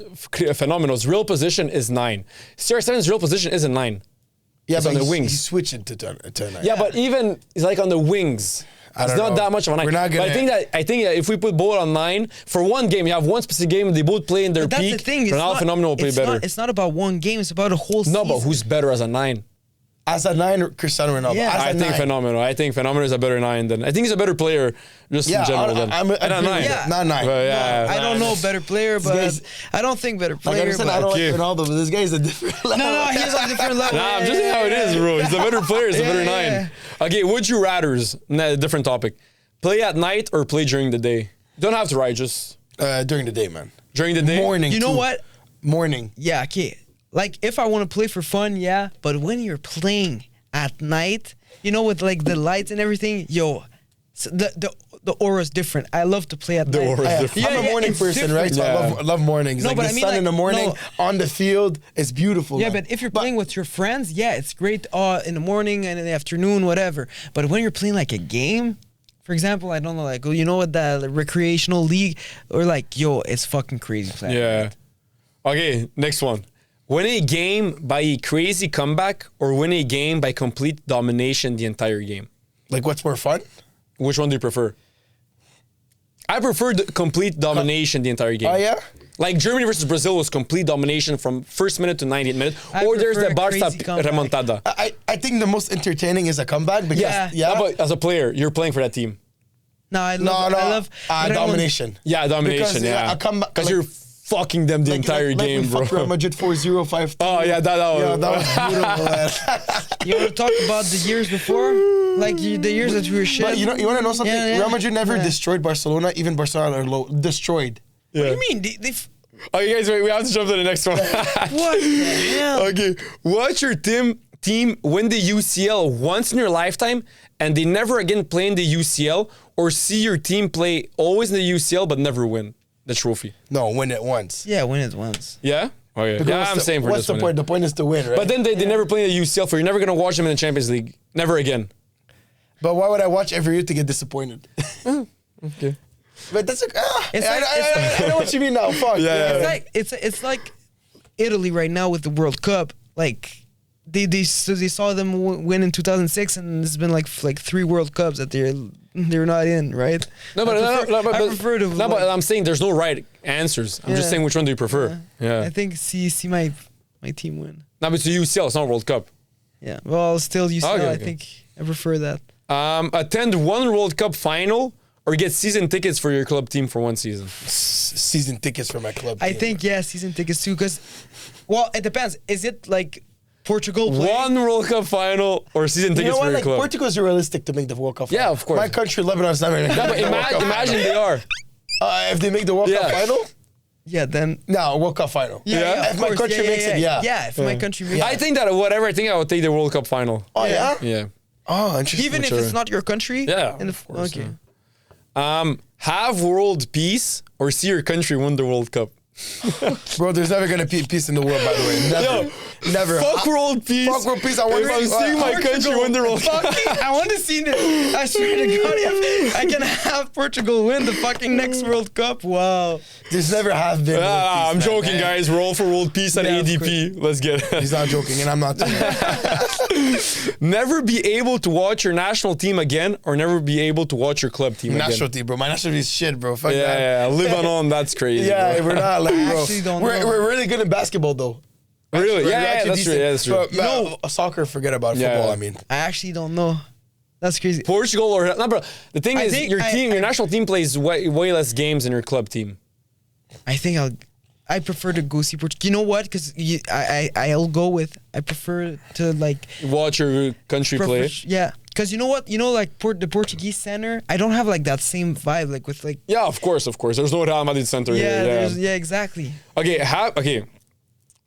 Phenomenal's real position is 9. CR7's real position isn't 9. Yeah, It's but on the he's wings. switching to 9. Yeah, but even he's like on the wings. It's don't not know. that much of a 9. We're not But I think that if we put both on 9 for one game, you have one specific game, they both play in their But that's peak. the thing. It's Ronaldo not, Phenomenal will play it's better. Not, it's not about one game. It's about a whole No, season. but who's better as a 9? As a 9, Cristiano Ronaldo. Yeah. As a I think 9. phenomenal. I think phenomenal is a better 9 than. I think he's a better player just in general than. I'm and a 9. Yeah. Not 9. But yeah, I don't know better player, but guy's- I don't think better Like player. I understand, but I don't Okay. like Ronaldo, but this guy is a different level. no, he's on a different level. Nah, I'm just saying how it is, bro. He's a better player. He's a Yeah, better yeah. 9. Okay, would you rather's? Nah, different topic. Play at night or play during the day? You don't have to write, just During the day, man. during the day. Morning. You know too. what? Morning. Yeah, okay. Like if I want to play for fun, yeah. But when you're playing at night, you know, with like the lights and everything, yo, so the aura's different. I love to play at The night. aura's different. I'm a morning it's person, right? So different. I love mornings. No, like but the I mean, sun like, in the morning no. on the field is beautiful. Yeah, man. but if you're playing with your friends, yeah, it's great in the morning and in the afternoon, whatever. But when you're playing like a game, for example, I don't know, like, you know what, the recreational league, or like, yo, it's fucking crazy playing. Yeah. Okay, next one. Win a game by a crazy comeback or win a game by complete domination the entire game? Like, what's more fun? Which one do you prefer? I prefer the complete domination the entire game. Oh, yeah? Like Germany versus Brazil was complete domination from first minute to 90th minute. I Or there's the prefer a Barca crazy comeback. remontada. I think the most entertaining is a comeback because, Yeah. yeah. No, but as a player, you're playing for that team. No, I no, love domination. Yeah, domination, Because, yeah. a comeback- Because like- you're fucking them the entire game, we bro. fucked Real Madrid 4-0, 5-2. Oh, yeah, that was... Yeah, that was beautiful, man. You want to talk about the years before? Like the years that we were shit? But you want to know something? Yeah, yeah. Real Madrid never Yeah. destroyed Barcelona. Even Barcelona are low. Destroyed. What do you mean? They Okay, guys, wait, we have to jump to the next one. what the hell? Okay, watch your team win the UCL once in your lifetime and they never again play in the UCL, or see your team play always in the UCL but never win the trophy. No, win it once. Yeah, win it once. Yeah? Okay. Because Yeah, what's I'm the- saying for what's this the one. point? The point is to win, right? But then they never play in the UCL, for you're never going to watch them in the Champions League. Never again. But why would I watch every year to get disappointed? Okay. But that's It's I know what you mean now. Fuck. Yeah. It's like Italy right now with the World Cup. Like they saw them win in 2006, and it's been like 3 World Cups that they're not in, right? No, but I prefer to. No, but I'm saying there's no right answers. I'm just Yeah. saying which one do you prefer? Yeah. I think see my team win. No, but it's the UCL, it's not World Cup. Yeah. Well, still UCL. Okay, I okay. think I prefer that. Attend one World Cup final or get season tickets for your club team for one season. Season tickets for my club. I team. think season tickets too. Because, well, it depends. Is it like Portugal playing? One World Cup final or season You tickets know for what? your Like club. Portugal is realistic to make the World Cup. Yeah, final. of course. My country, Lebanon, is never. Yeah, but imagine they are. If they make the World Cup Yeah. final, Yeah, then. no, World Cup final. Yeah, If of my course. country makes it, yeah. Yeah, if my country makes I it. think that whatever, I think I would take the World Cup final. Oh yeah. Yeah. Oh, interesting. Even if Whichever. it's not your country. Yeah, In the, of course, okay. Have world peace or see your country win the World Cup. Bro, there's never gonna be peace in the world. By the way, never, never. Fuck world peace. Fuck world peace. I want If I'm seeing my country win the World Cup. Fucking, I want to see this. I swear to God, if I can have Portugal win the fucking next World Cup. Wow. There's never have been. world peace, I'm man. joking, guys. We're all for world peace at Yeah, of ADP. Let's get it. He's not joking, and I'm not. Doing it. Never be able to watch your national team again or never be able to watch your club team National again. team, bro. My national team is shit, bro. Fuck that. Yeah, Lebanon, that's crazy. Yeah, bro. we're not like, bro. actually don't we're, know. we're really good in basketball, though. Really? We're Yeah, actually that's true. decent. Yeah, that's true. But, no, soccer, forget about it. Yeah. Football, I mean. I actually don't know. That's crazy. Portugal or no, bro. The thing I is, think your I- team, your I- national team plays way less games than your club team. I think I prefer to go see Portugal. You know what? Because I'll go with. I prefer to like. Watch your country play. Yeah. Because you know what? You know, like the Portuguese center. I don't have like that same vibe. Like with like. Yeah, of course. There's no Real Madrid center Yeah. here. Yeah. Exactly. Okay, okay.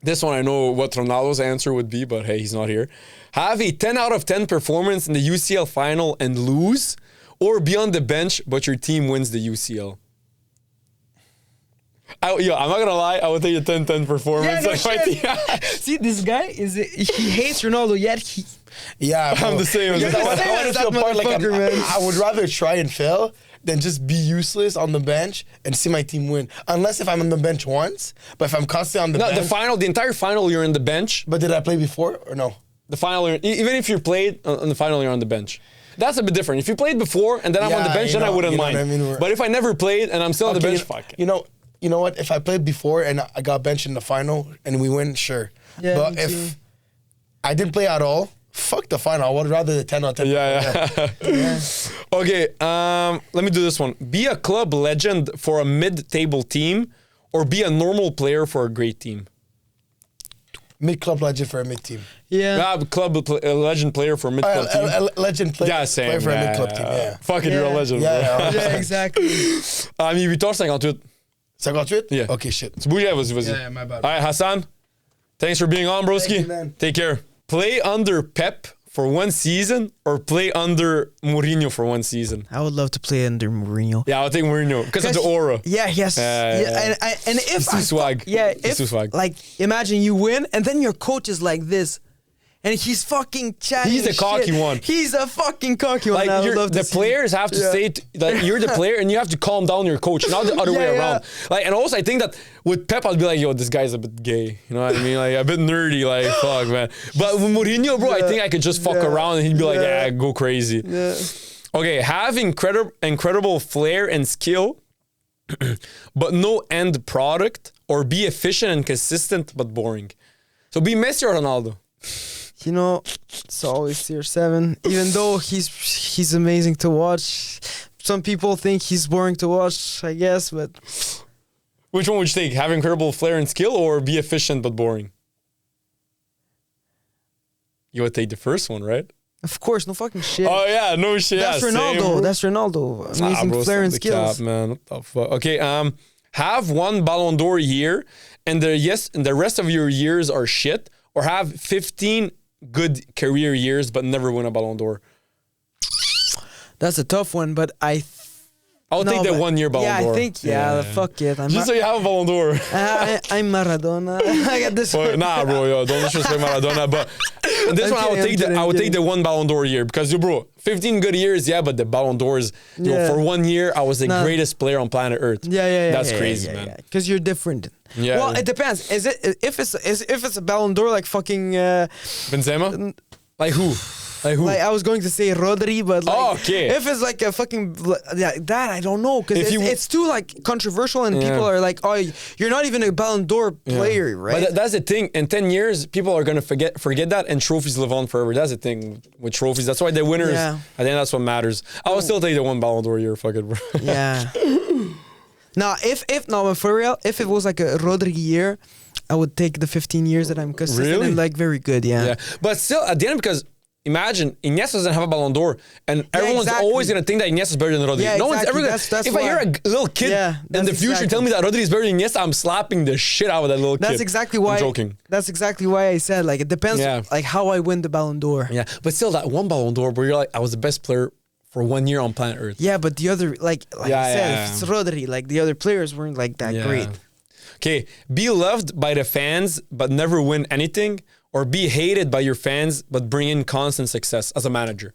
This one I know what Ronaldo's answer would be, but hey, he's not here. Have a 10 out of 10 performance in the UCL final and lose, or be on the bench but your team wins the UCL. I'm not gonna lie, I would take a 10-10 performance. Yeah, no like my shit. team. See, this guy he hates Ronaldo, yet he. Yeah, bro. I'm the same as Because that. I Same want as to feel that part like motherfucker, man. I would rather try and fail than just be useless on the bench and see my team win. Unless if I'm on the bench once, but if I'm constantly on the No, bench. the entire final, you're in the bench. But did I play before or no? The final, even if you played on the final, you're on the bench. That's a bit different. If you played before and then I'm on the Yeah, bench, you then I know- wouldn't you know what mind. I mean? But if I never played and I'm still on the Okay, bench, fuck it. You know what? If I played before and I got benched in the final and we win, sure. Yeah, but me if too. I didn't play at all Fuck the final. I would rather the 10 on 10. Yeah. Okay, let me do this one. Be a club legend for a mid-table team or be a normal player for a great team? Mid-club legend for a mid-team. Yeah, legend player for a mid-club team. Legend player, Yeah, same. player for a mid-club team, yeah. Fuck it, you're a legend. Yeah, Yeah, exactly. Mais 8h58. 58? Yeah. Okay, shit. Tu bouges, vas-y. Yeah, my bad. All right, Hassan. Thanks for being on, broski. Thank you, man. Take care. Play under Pep for one season or play under Mourinho for one season? I would love to play under Mourinho. Yeah, I'll take Mourinho because of the aura. Yeah, yes. Yeah. And if He's too swag. Yeah, He's too swag. like imagine you win and then your coach is like this. And he's fucking chatting. He's the cocky shit. one. He's a fucking cocky one. Like I would love the to see. players have to say that you're the player and you have to calm down your coach, not the other way Yeah, around. Like, and also I think that with Pep, I'd be like, yo, this guy's a bit gay. You know what I mean? Like a bit nerdy. Like fuck, man. But with Mourinho, bro, I think I could just fuck around and he'd be like, yeah, go crazy. Yeah. Okay, have incredible flair and skill, but no end product, or be efficient and consistent but boring. So be Messi or Ronaldo. You know, it's always CR7. Even though he's amazing to watch. Some people think he's boring to watch, I guess, but Which one would you take? Have incredible flair and skill or be efficient but boring? You would take the first one, right? of course, no fucking shit. Oh yeah, no shit. That's yeah, Ronaldo. same, bro. That's Ronaldo. Amazing bro, flair and stop the skills. cap, man. What the fuck? Okay, have one Ballon d'Or year and the rest of your years are shit, or have 15 good career years but never win a Ballon d'Or. That's a tough one, but I'll take the 1 year Ballon yeah, d'Or. I think, fuck it. Just so you have a Ballon d'Or. I'm Maradona. I got this one. Nah, bro, yo, don't disrespect Maradona. But this one, I would take the one Ballon d'Or year because, yo, bro, 15 good years, yeah, but the Ballon d'Ors, yo, for 1 year, I was the greatest player on planet Earth. Yeah. That's crazy, man. Because you're different. Yeah. Well, it depends. Is it if it's a Ballon d'Or like fucking Benzema? Like who? Like I was going to say Rodri, but like, okay. if it's like a fucking that I don't know because it's too like controversial and people are like, oh, you're not even a Ballon d'Or player, right? But that's the thing. In 10 years, people are gonna forget that, and trophies live on forever. That's the thing with trophies. That's why the winners. Yeah. I think that's what matters. I would still take the one Ballon d'Or year. Fuck it, bro. Yeah. Now, but for real, if it was like a Rodri year, I would take the 15 years that I'm consistent and like very good. Yeah. But still, at the end, because imagine Iniesta doesn't have a Ballon d'Or, and everyone's always gonna think that Iniesta is better than Rodri. Yeah, no one's ever gonna. That's if I hear a little kid in the future tell me that Rodri is better than Iniesta, I'm slapping the shit out of that little kid. That's exactly why. I'm joking. That's exactly why I said like it depends like how I win the Ballon d'Or. Yeah, but still, that one Ballon d'Or where you're like, I was the best player for 1 year on planet Earth. Yeah, but the other like I said, if it's Rodri, like the other players weren't like that great. Okay, be loved by the fans but never win anything, or be hated by your fans but bring in constant success as a manager.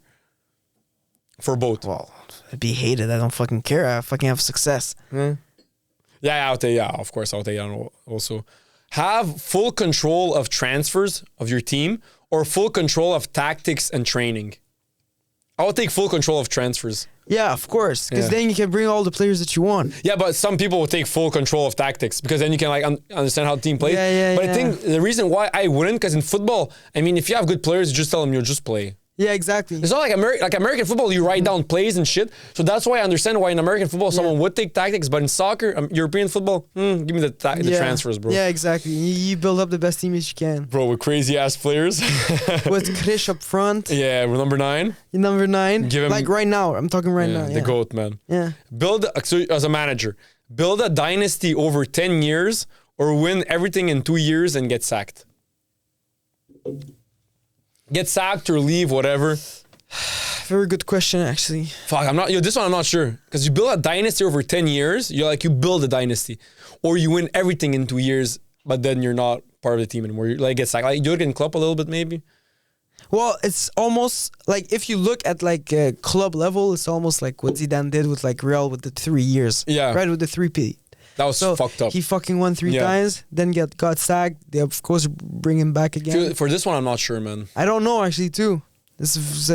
For both. Well, I'd be hated. I don't fucking care. I fucking have success. Yeah, I'll take. Yeah, of course, I'll take that also. Have full control of transfers of your team, or full control of tactics and training. I would take full control of transfers. Yeah, of course, because then you can bring all the players that you want. Yeah, but some people will take full control of tactics because then you can like understand how the team plays. But I think the reason why I wouldn't, because in football, I mean, if you have good players, you just tell them you'll just play. Yeah, exactly. It's not like American football, you write down plays and shit. So that's why I understand why in American football someone would take tactics, but in soccer, European football, give me the transfers, bro. Yeah, exactly. You build up the best team as you can. Bro, with crazy ass players. With Krish up front. Yeah, we're number 9. Number 9. Give him, like right now. I'm talking right now. The GOAT, man. Yeah. So as a manager, build a dynasty over 10 years or win everything in 2 years and get sacked. Get sacked or leave, whatever. Very good question, actually. Fuck, this one I'm not sure. Because you build a dynasty over 10 years, you build a dynasty. Or you win everything in 2 years, but then you're not part of the team anymore. You like get sacked. Like Jurgen Klopp a little bit, maybe. Well, it's almost like if you look at like club level, it's almost like what Zidane did with like Real with the 3 years. Yeah. Right, with the 3P. That was fucked up. He fucking won 3 times, then got sacked. They of course bring him back again. For this one, I'm not sure, man. I don't know actually too. This is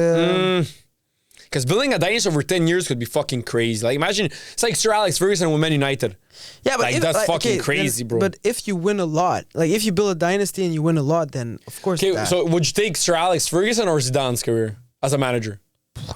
Because building a dynasty over 10 years could be fucking crazy. Like, imagine, it's like Sir Alex Ferguson with Man United. Yeah, but Like, that's fucking crazy, bro. But if you win a lot, like if you build a dynasty and you win a lot, then of course. Okay, so would you take Sir Alex Ferguson or Zidane's career as a manager?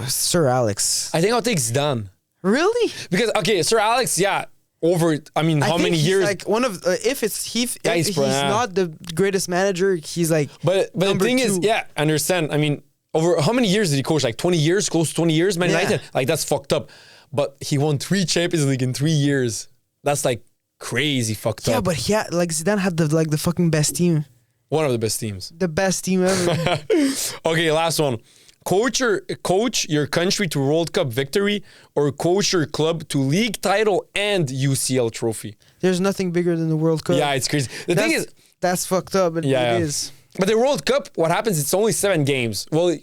Sir Alex. I think I'll take Zidane. Really? Because, okay, Sir Alex, yeah, over, I mean, how many years? Like one of, if he's he's not the greatest manager, he's like. But the thing is, 2. yeah, I understand. I mean, over how many years did he coach? Like 20 years, close to 20 years, Man United? Like, that's fucked up. But he won 3 Champions League in 3 years. That's like crazy fucked up. Yeah, but like Zidane had the fucking best team. One of the best teams. The best team ever. Okay, last one. Coach your country to World Cup victory or coach your club to league title and UCL trophy. There's nothing bigger than the World Cup. Yeah, it's crazy. The thing is, that's fucked up. It is. But the World Cup, what happens? It's only 7 games. Well,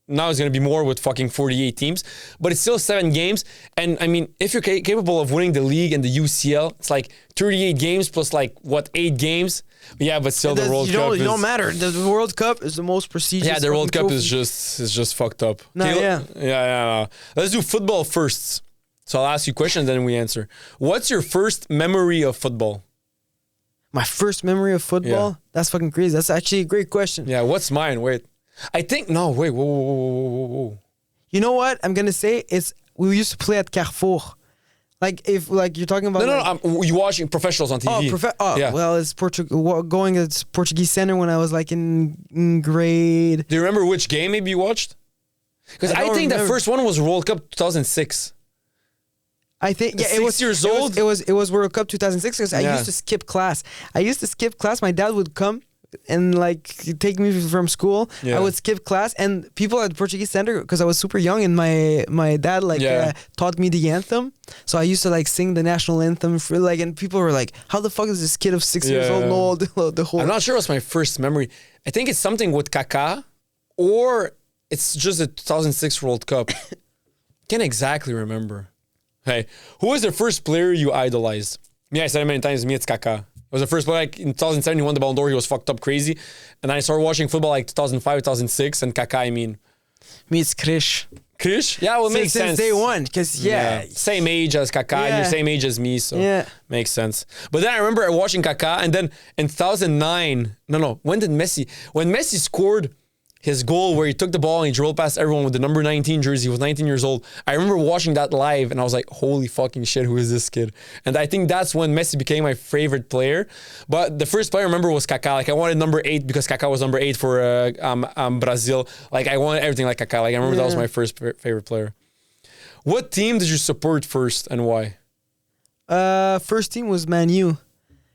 now it's going to be more with fucking 48 teams, but it's still 7 games. And I mean, if you're capable of winning the league and the UCL, it's like 38 games plus 8 games. Yeah, but still the World Cup. You don't matter. The World Cup is the most prestigious. Yeah, the World Cup trophy. is just fucked up. No, okay, yeah. Let's do football first. So I'll ask you questions, then we answer. What's your first memory of football? My first memory of football? Yeah. That's fucking crazy. That's actually a great question. Yeah, what's mine? Wait. I think, no, wait, whoa. You know what? I'm going to say we used to play at Carrefour. Like, if you're talking about... No, you watching professionals on TV. Yeah. Well, it's going to Portuguese Center when I was like in grade... Do you remember which game maybe you watched? Because I think the first one was World Cup 2006. I think it was 6 years old. It was World Cup 2006 because I used to skip class. My dad would come and take me from school. I would skip class, and people at the Portuguese Center, because I was super young, and my dad taught me the anthem. So I used to sing the national anthem for and people were like, "How the fuck is this kid of 6 years old know the whole?" I'm not sure what's my first memory. I think it's something with Kaká, or it's just the 2006 World Cup. Can't exactly remember. Hey, who was the first player you idolized? Me, I said it many times. Me, it's Kaká. It was the first player. In 2007, he won the Ballon d'Or. He was fucked up crazy. And then I started watching football 2005, 2006, and Kaká. I mean, me, it's Krish. Krish? Yeah, well, it makes sense. Since day one, because same age as Kaká. You're same age as me, so makes sense. But then I remember watching Kaká, and then in 2009, when did Messi? When Messi scored his goal where he took the ball and he drilled past everyone with the number 19 jersey. He was 19 years old. I remember watching that live and I was like, holy fucking shit, who is this kid? And I think that's when Messi became my favorite player. But the first player I remember was Kaká. I wanted number 8 because Kaká was number 8 for Brazil. I wanted everything like Kaká. I remember that was my first favorite player. What team did you support first and why? First team was Man U.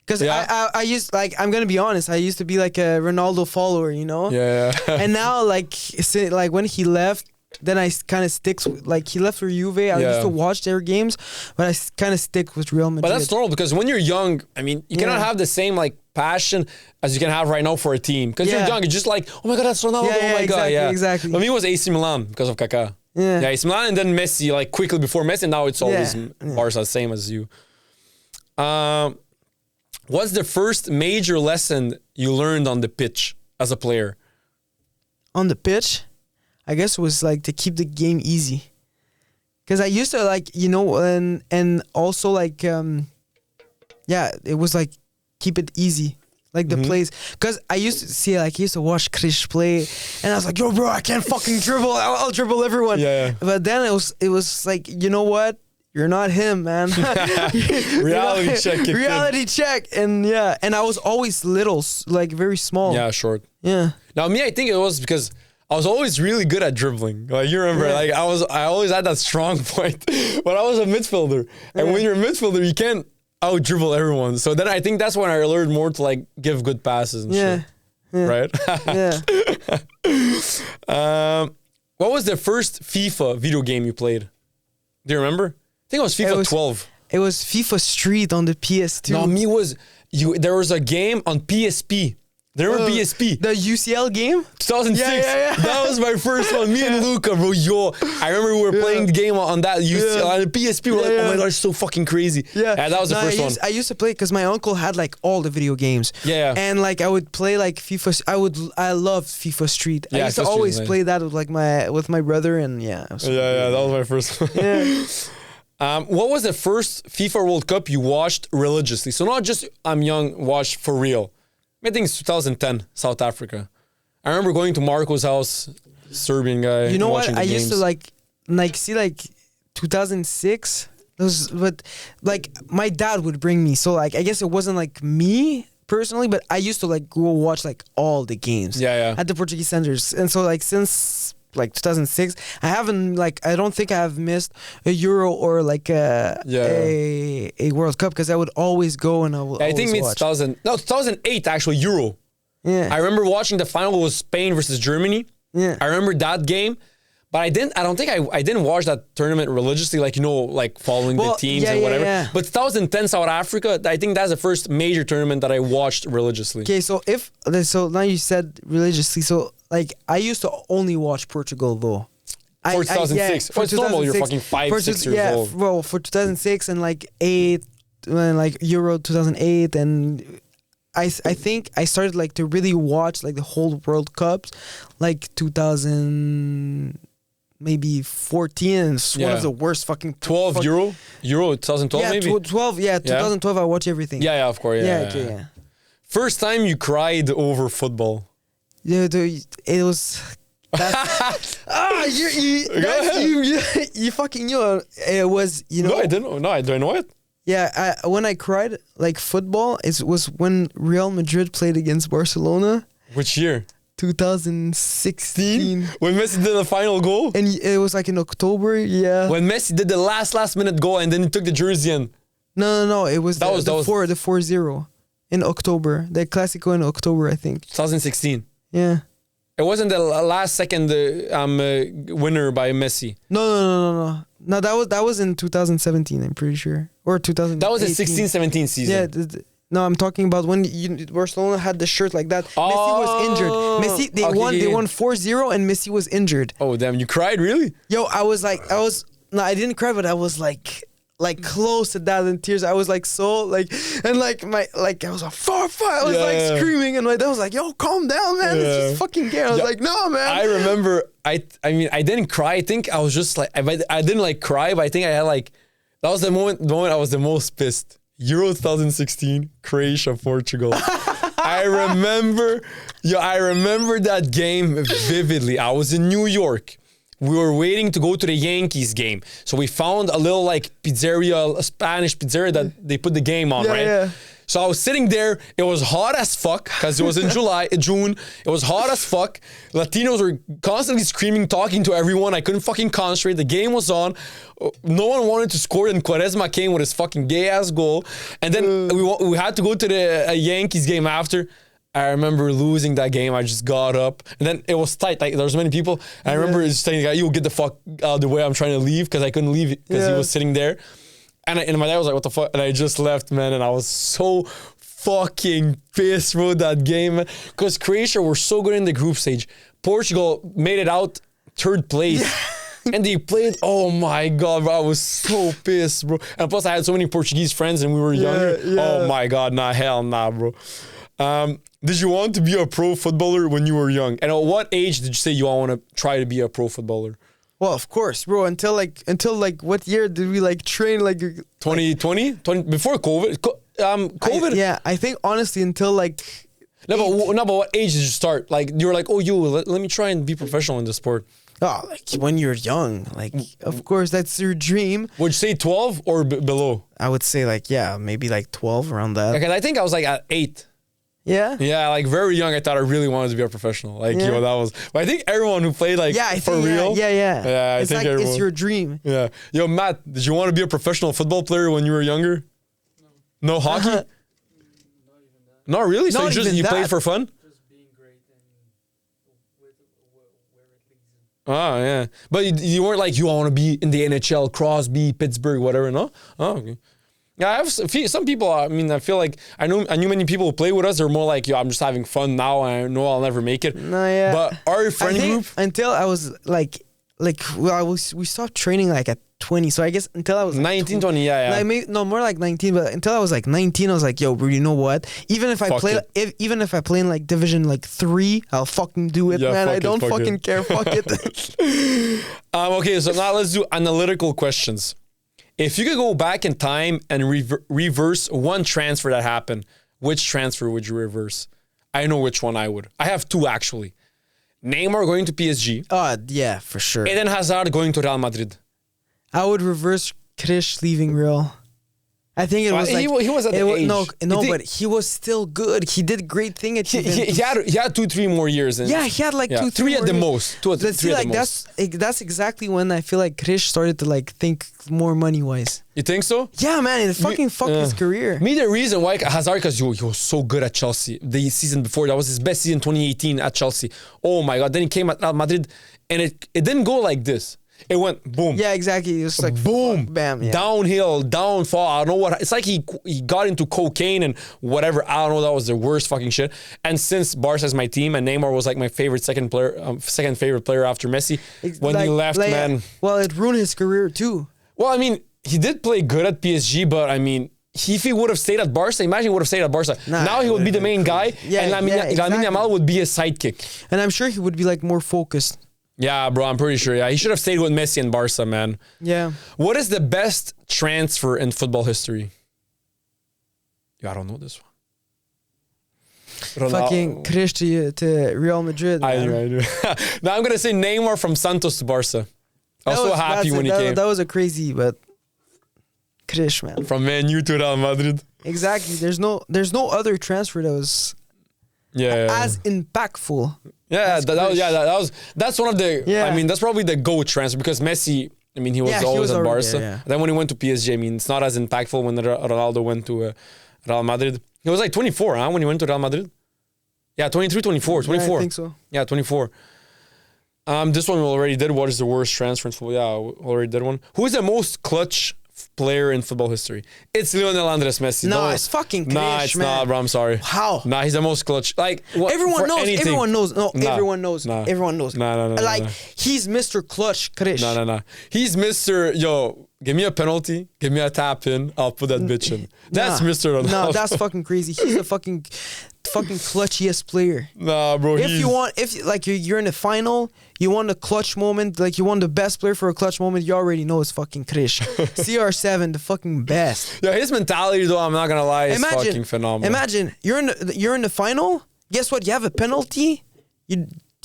Because I used, I'm going to be honest, I used to be a Ronaldo follower, you know? Yeah. And now, when he left, then I kind of stick with, he left for Juve. I used to watch their games, but I kind of stick with Real Madrid. But that's normal because when you're young, I mean, you cannot have the same, passion as you can have right now for a team. Because you're young, you're just oh my God, that's Ronaldo, oh my God. Yeah, exactly. But me, it was AC Milan because of Kaká. Yeah, AC Milan and then Messi, quickly before Messi, and now it's always Barca, same as you. What's the first major lesson you learned on the pitch as a player? On the pitch, I guess it was to keep the game easy. Because I used to and also it was keep it easy. The plays. Because I used to see, I used to watch Krish play and I was like, yo bro, I can't fucking dribble. I'll dribble everyone. Yeah. But then it was you know what? You're not him, man. Reality check. Reality check. And and I was always little, very small. Yeah, short. Yeah. Now me, I think it was because I was always really good at dribbling. You remember, I always had that strong point. But I was a midfielder. And when you're a midfielder, you can't out-dribble everyone. So then I think that's when I learned more to give good passes and shit. Right? What was the first FIFA video game you played? Do you remember? I think it was FIFA 12. It was FIFA Street on the PS2. No, there was a game on PSP. They were PSP. The UCL game? 2006. Yeah. That was my first one. Me and Luca, bro. Yo, I remember we were playing the game on that UCL on the PSP. We're like, oh my god, it's so fucking crazy. Yeah, that was the first one. I used to play because my uncle had like all the video games. Yeah. And like I would play like FIFA. I loved FIFA Street. I used to always play that with like my brother, and yeah. That was my first one. Yeah. What was the first FIFA World Cup you watched religiously? So not just I'm young, watched for real. I think it's 2010, South Africa. I remember going to Marco's house, Serbian guy. You know what? watching the I games. used to like see like 2006. But like my dad would bring me. So like I guess it wasn't like me personally, but I used to like go watch like all the games. Yeah. At the Portuguese centers, and so like since like 2006, I don't think I have missed a Euro or like a World Cup, because I would always go and I would always think it's watch. 2008 actually, Euro. Yeah. I remember watching the final was Spain versus Germany. Yeah. I remember that game, but I don't think I didn't watch that tournament religiously, like, you know, like following the teams and whatever. Yeah. But 2010 South Africa, I think that's the first major tournament that I watched religiously. Okay, so now you said religiously, so like I used to only watch Portugal though. For 2006. For it's normal, you're 2006. fucking 5-6 years old. Well, for 2006 and like 8, and like Euro 2008, and I think I started like to really watch like the whole World Cups like 2000 maybe 14. It's one of the worst fucking 12 Euro 2012 maybe. 2012 I watch everything. Yeah, of course. Yeah. First time you cried over football. Yeah, dude, it was. You fucking knew it was, you know. No, I didn't. No, do I know it? Yeah, when I cried like football, it was when Real Madrid played against Barcelona. Which year? 2016. When Messi did the final goal? And it was like in October, yeah. When Messi did the last minute goal and then he took the jersey in. No. It was the 4-0 in October. The Clasico in October, I think. 2016. Yeah. It wasn't the last second winner by Messi. No. No, that was in 2017, I'm pretty sure. Or 2018. That was the 16-17 season. Yeah, no, I'm talking about when Barcelona had the shirt like that. Messi was injured. Messi, they won 4-0 and Messi was injured. Oh, damn. You cried, really? Yo, I didn't cry, but I was like close to that in tears. I was like so like, and like I was like 4-5. I was like screaming, and my dad was like, "Yo, calm down, man. It's just fucking game." I was like, "No, man." I remember. I mean, I didn't cry. I think I was just like, I didn't like cry, but I think I had like, that was the moment I was the most pissed. Euro 2016, Croatia, Portugal. I remember that game vividly. I was in New York. We were waiting to go to the Yankees game. So we found a little like pizzeria, a Spanish pizzeria that they put the game on, right? Yeah. So I was sitting there. It was hot as fuck because it was in June. It was hot as fuck. Latinos were constantly screaming, talking to everyone. I couldn't fucking concentrate. The game was on. No one wanted to score. And Quaresma came with his fucking gay ass goal. And then we had to go to the Yankees game after. I remember losing that game. I just got up, and then it was tight. Like there was many people. And I remember just saying, "You get the fuck out of the way. I'm trying to leave," because I couldn't leave because he was sitting there. And my dad was like, "What the fuck?" And I just left, man. And I was so fucking pissed, bro, that game, because Croatia were so good in the group stage. Portugal made it out 3rd place. And they played, oh my God, bro, I was so pissed, bro. And plus I had so many Portuguese friends and we were younger. Oh my God, hell nah, bro. Did you want to be a pro footballer when you were young? And at what age did you say you want to try to be a pro footballer? Well, of course, bro. Until what year did we like train 2020? Before COVID? COVID? I think honestly until like... No, but what age did you start? Like, you were like, let me try and be professional in the sport. Oh, like when you're young, like of course that's your dream. Would you say 12 or below? I would say maybe like 12, around that. Because I think I was like at 8. Yeah? Yeah, like very young, I thought I really wanted to be a professional. Like, that was... But I think everyone who played for real... Yeah, I think everyone... It's your dream. Yeah. Yo, Matt, did you want to be a professional football player when you were younger? No hockey? Not even that. Not really? So you played for fun? Just being great and where it leads you. Oh, yeah. But you weren't like, I want to be in the NHL, Crosby, Pittsburgh, whatever, no? Oh, okay. Yeah, I have some people. I mean, I feel like I knew many people who play with us. They're more like, yo, I'm just having fun now. And I know I'll never make it. No, yeah. But our friend I think group, until I was we stopped training like at 20. So I guess until I was like 19, 20, yeah. Like maybe, no, more like 19. But until I was like 19, I was like, yo, bro, you know what? Even if I Fuck play, it. even if I play in like division like 3, I'll fucking do it, Yeah, man. fuck I it, don't fuck fucking it. care. Fuck it. Okay, so now let's do analytical questions. If you could go back in time and reverse one transfer that happened, which transfer would you reverse? I know which one I would. I have two actually. Neymar going to PSG, Oh yeah, for sure. Eden Hazard going to Real Madrid. I would reverse Krish leaving Real. I think it was He like was at the age. No, He did- but he was still good. He did great thing at He Juventus. had 2-3 more years. And Yeah, he had like 2-3 three at the years. most. Two, But three see, at like the most. that's exactly when I feel like Krish started to like think more money wise. You think so? Yeah, man, it fucking fucked his career. Me, the reason why Hazard, because he was so good at Chelsea the season before. That was his best season, 2018 at Chelsea. Oh my God. Then he came at Real Madrid and it didn't go like this. It went boom. Yeah, exactly. It was like Boom, bam, yeah. downhill, downfall. I don't know what. It's like he got into cocaine and whatever. I don't know. That was the worst fucking shit. And since Barca is my team and Neymar was like my favorite second favorite player after Messi, when he left, man. Well, it ruined his career too. Well, I mean, he did play good at PSG, but I mean, if he would have stayed at Barca, imagine he would have stayed at Barca. Nah, Now he would be the main guy, Yeah, and Lamine exactly. Yamal would be a sidekick. And I'm sure he would be like more focused. Yeah, bro, I'm pretty sure. Yeah, he should have stayed with Messi and Barca, man. Yeah. What is the best transfer in football history? Yeah, I don't know this one. Fucking Krish to Real Madrid. I man. knew. Now I'm gonna say Neymar from Santos to Barca. I was so happy when he came. That was a crazy, but Krish, man. From Man U to Real Madrid. Exactly. There's no other transfer that was Yeah. as impactful. Yeah, that's one of the. Yeah. I mean, that's probably the GOAT transfer because Messi. I mean, he was Yeah, he always was at already Barca. there, yeah. Then when he went to PSG, I mean, it's not as impactful when Ronaldo went to Real Madrid. He was like 24, huh? When he went to Real Madrid. Yeah, 23, 24, 24. Yeah, I think so. Yeah, 24. This one we already did. What is the worst transfer in football? Yeah, we already did one. Who is the most clutch player in football history? It's Lionel Andres Messi. No, Don't- it's fucking Krish, Nah, it's man. not, bro. I'm sorry. How? Nah, he's the most clutch. Like Everyone for knows. anything. Everyone knows. No, Nah, everyone knows. nah. Everyone knows. No. Like he's Mr. Clutch, Krish. No. He's Mr. Yo, give me a penalty, give me a tap in, I'll put that bitch in. That's Nah. Mr. Ronaldo. No, that's fucking crazy. He's the fucking clutchiest player. Nah, bro. If you're in a final, you want a clutch moment, like you want the best player for a clutch moment, you already know it's fucking Krish. CR7, the fucking best. Yeah, his mentality though, I'm not gonna lie, is fucking phenomenal. Imagine you're in the final. Guess what? You have a penalty.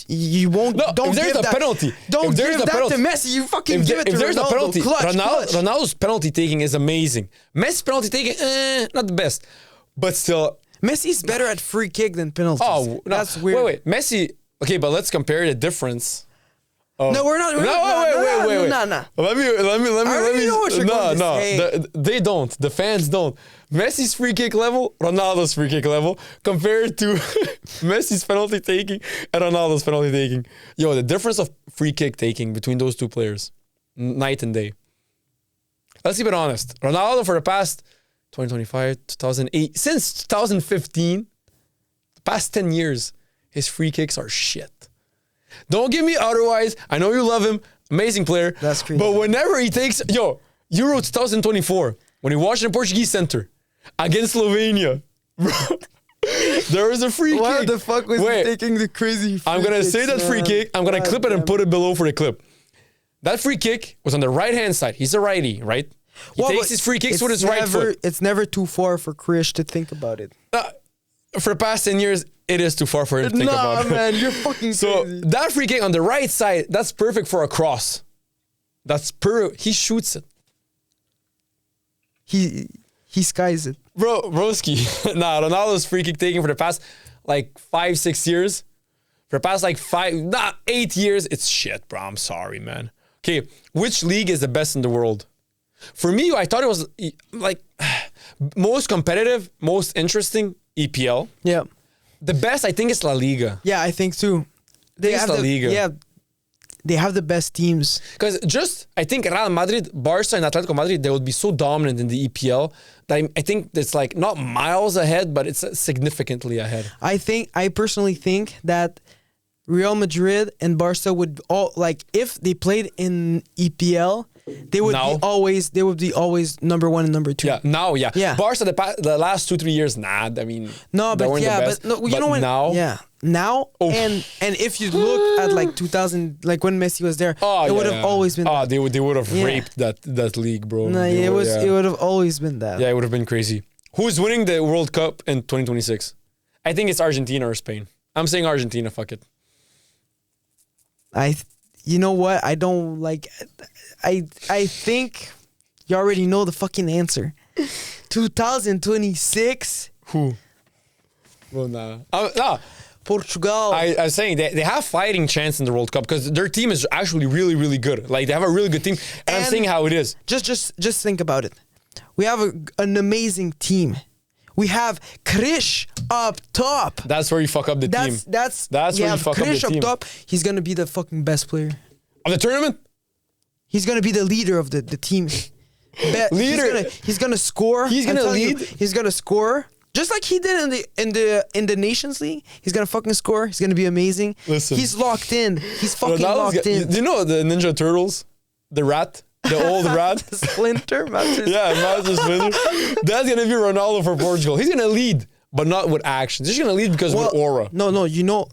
You won't. No, don't if there's give a that, penalty, Don't if there's give a that penalty- to Messi. You fucking If give it to there's Ronaldo. a penalty, Clutch. Ronaldo's penalty taking is amazing. Messi's penalty taking, not the best, but still. Messi's better at free kick than penalties. Oh, no. That's weird. Wait, Messi. Okay, but let's compare the difference. No, we're not. Wait. Nah. Let me. already know what you're going to say. They don't. The fans don't. Messi's free kick level, Ronaldo's free kick level, compared to Messi's penalty taking and Ronaldo's penalty taking. Yo, the difference of free kick taking between those two players, night and day. Let's keep it honest. Ronaldo for the past 2025, 2008, since 2015, the past 10 years, his free kicks are shit. Don't give me otherwise. I know you love him. Amazing player. That's crazy. But whenever he takes, Euro 2024, when he watched in Portuguese Center against Slovenia, bro, there was a free Why kick. the fuck was he taking the crazy free I'm going to kicks, say that free man? kick. I'm going to God clip it and damn put it below for the clip. That free kick was on the right-hand side. He's a righty, right? He Well, takes but his free kicks it's with his right never- foot. It's never too far for Krish to think about it. For the past 10 years, it is too far for him to think about it. man, you're fucking So crazy. that free kick on the right side, that's perfect for a cross. That's perfect. He shoots it. He skies it. Broski. Nah, Ronaldo's free kick taking for the past 5-6 years. For the past 8 years, it's shit, bro. I'm sorry, man. Okay, which league is the best in the world? For me, I thought it was most competitive, most interesting, EPL. Yeah. The best, I think, is La Liga. Yeah, I think too. They It's have La Liga. Yeah. they have the best teams. Because I think Real Madrid, Barca, and Atletico Madrid, they would be so dominant in the EPL that I think it's like not miles ahead, but it's significantly ahead. I personally think that Real Madrid and Barca would all like if they played in EPL, they would be always number 1 and number 2. Yeah, now, yeah. Yeah. Barca, the last 2-3 years, nah. I mean, No, they but weren't the yeah, best. but no, you know when now, now Oof. and if you look at like 2000, like when Messi was there, it would have always been. Oh, they would have Yeah. raped that league, bro. No, They it were- was. yeah. It would have always been that. Yeah, it would have been crazy. Who's winning the World Cup in 2026? I think it's Argentina or Spain. I'm saying Argentina. Fuck it. You know what? I don't like. I think you already know the fucking answer. 2026. Who? Well, nah. Portugal. I was saying they have fighting chance in the World Cup because their team is actually really, really good. Like they have a really good team, and I'm And- saying how it is. Just think about it. We have an amazing team. We have Krish up top. That's where you fuck up the team. That's That's we where you have fuck up the Krish team. up top. He's gonna be the fucking best player. Of the tournament? He's gonna be the leader of the team. Leader. He's gonna score. He's I'm gonna telling you, lead? he's gonna score. Just like he did in the Nations League. He's gonna fucking score. He's gonna be amazing. Listen. He's locked in. He's fucking Ronaldo's locked in. Do you know the Ninja Turtles? The rat? The old rat? Splinter, Master. Yeah, Master Splinter. That's gonna be Ronaldo for Portugal. He's gonna lead, but not with actions. He's gonna lead because with aura. No, you know,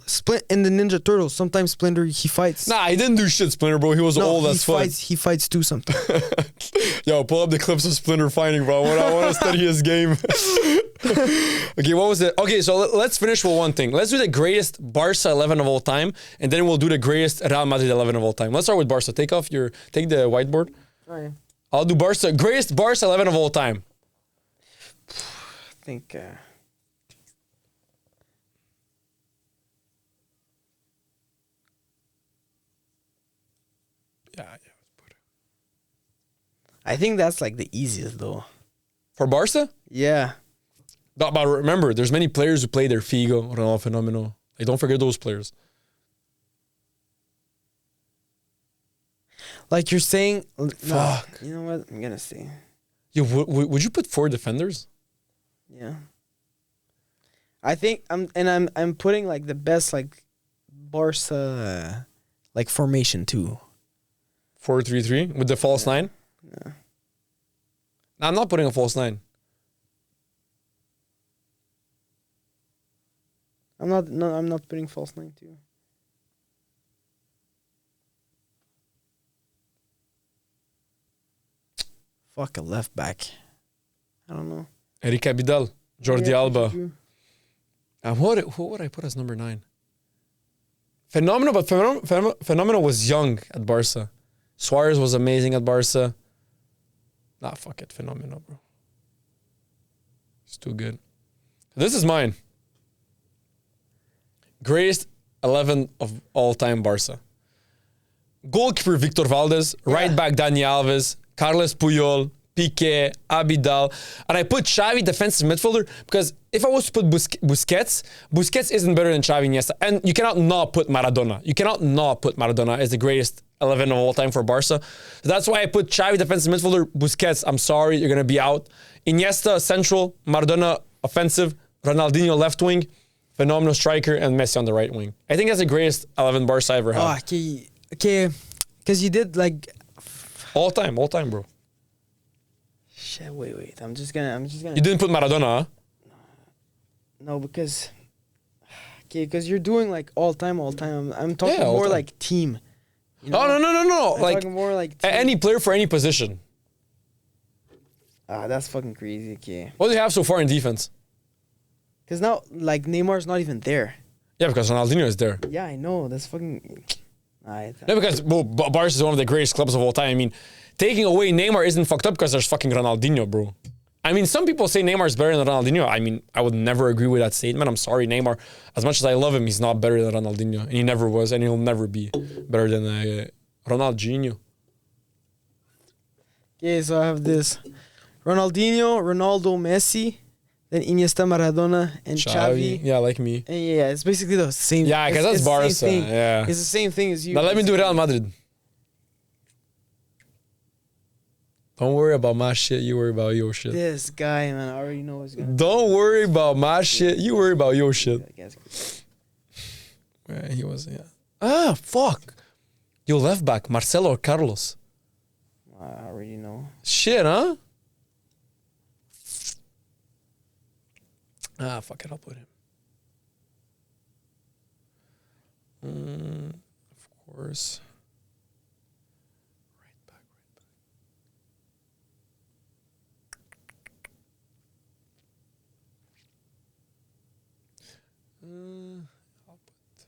in the Ninja Turtles, sometimes Splinter he fights. Nah, he didn't do shit, Splinter, bro. He was old as fuck. He fights too sometimes. Yo, pull up the clips of Splinter fighting, bro. I want to study his game. Okay, what was it? Okay, so let's finish with one thing. Let's do the greatest Barca 11 of all time, and then we'll do the greatest Real Madrid 11 of all time. Let's start with Barca. Take the whiteboard. Oh, yeah. I'll do greatest Barca 11 of all time. I think. Yeah. I think that's like the easiest though. For Barca? Yeah. But remember, there's many players who play their Figo, Ronaldo Fenomeno. Like, don't forget those players. Like you're saying. Fuck. You know what? I'm gonna say. Yo, would you put 4 defenders? Yeah. I think I'm putting like the best like Barca like formation too. 4-3-3 with the false 9? Yeah. No, I'm not putting a false 9. I'm not putting false 9 too. Fuck a left back. I don't know. Eric Abidal, Jordi Yeah, Alba. true. Who would I put as number 9? Phenomenal, but Phenomenal was young at Barca. Suarez was amazing at Barca. Nah, fuck it. Phenomenal, bro. It's too good. This is mine. Greatest 11 of all time Barca. Goalkeeper Victor Valdez. Right back Dani Alves. Carles Puyol. Piqué, Abidal, and I put Xavi defensive midfielder because if I was to put Busquets isn't better than Xavi Iniesta, and you cannot not put Maradona. You cannot not put Maradona as the greatest 11 of all time for Barca. So that's why I put Xavi defensive midfielder, Busquets. I'm sorry, you're gonna be out. Iniesta central, Maradona offensive, Ronaldinho left wing, phenomenal striker, and Messi on the right wing. I think that's the greatest 11 Barca I ever had. Oh, okay, because you did like All time, bro. shit. Wait. I'm just gonna. You didn't put Maradona, huh? No, because because you're doing like all time. I'm talking Yeah, all more time. like team. You Oh, no. I'm Like talking more like team. any player for any position. That's fucking crazy. Okay, What do you have so far in defense? because now like Neymar's not even there. Yeah, because Ronaldinho is there. Yeah, I know. That's fucking. No, because Barca is one of the greatest clubs of all time. I mean, taking away Neymar isn't fucked up because there's fucking Ronaldinho, bro. I mean, some people say Neymar is better than Ronaldinho. I mean, I would never agree with that statement. I'm sorry, Neymar. As much as I love him, he's not better than Ronaldinho. And he never was, and he'll never be better than Ronaldinho. Okay, so I have this: Ronaldinho, Ronaldo, Messi. then Iniesta, Maradona, and Xavi. Yeah, like me. And yeah, it's basically the same. Yeah, because that's it's the Barca. same thing. Yeah. It's the same thing as you. Now let me do Real Madrid. Don't worry about my shit. You worry about your shit. This guy, man, I already know what's gonna. Don't worry about my shit. You worry about your shit. Yeah. Yeah, he was. Yeah. Ah, fuck. Yo, left back, Marcelo or Carlos? I already know. Shit, huh? Ah, fuck it. I'll put him. Of course. Right back. I'll put.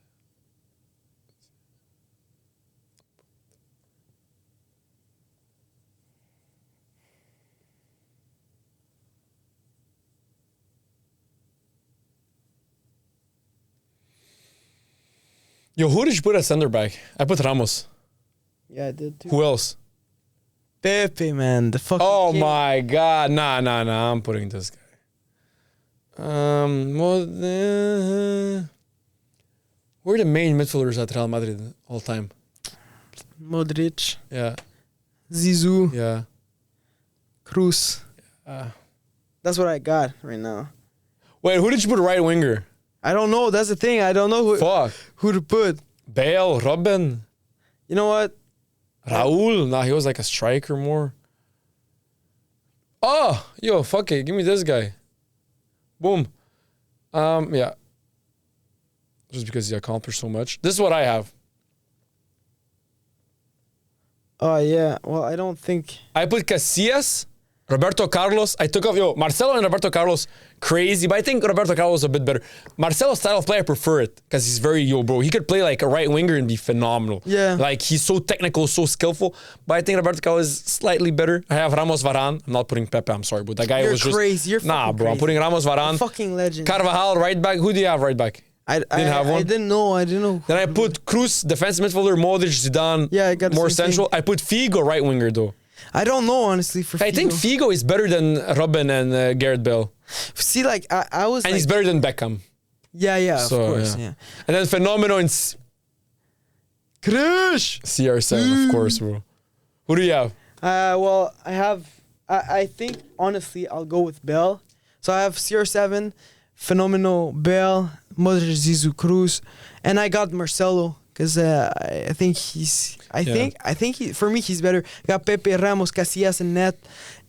Yo, who did you put at center back? I put Ramos. Yeah, I did too. Who else? Pepe, man, the fucking. Oh king. my god. Nah. I'm putting this guy. Well, who are the main midfielders at Real Madrid all time? Modric, Yeah. Zizou, Yeah. Cruz. That's what I got right now. Wait, who did you put right winger? I don't know. That's the thing. I don't know Fuck. who to put. Bale, Robin, You know what? Raul. Nah, he was like a striker more. Oh, yo, fuck it. Give me this guy. Boom. Yeah. Just because he accomplished so much. This is what I have. Oh yeah. Well, I don't think. I put Casillas, Roberto Carlos. I took off, Marcelo and Roberto Carlos, crazy, but I think Roberto Carlos is a bit better. Marcelo's style of play, I prefer it, because he's very, bro, he could play like a right winger and be phenomenal. Yeah. Like, he's so technical, so skillful, but I think Roberto Carlos is slightly better. I have Ramos Varane. I'm not putting Pepe, I'm sorry, but that guy You're was just... crazy. You're Nah, fucking bro, I'm crazy. putting Ramos Varane. Fucking legend. Carvajal, right back. Who do you have right back? I have one? I didn't know. I didn't know. Then I put Cruz, defensive midfielder, Modric, Zidane, Yeah, I got the more same central. thing. I put Figo, right winger, though. I don't know honestly. I think Figo is better than Robin and Gareth Bale. See, like I was. And like, he's better than Beckham. Yeah, So, of course, yeah. yeah. And then Fenomeno in Crush. CR7, of course, bro. Who do you have? Well, I have. I think honestly, I'll go with Bell. So I have CR7, Phenomenal, Bell, Modric, Zizou, Cruz, and I got Marcelo because I think he's. I think he, for me he's better. I got Pepe, Ramos, Casillas, and net,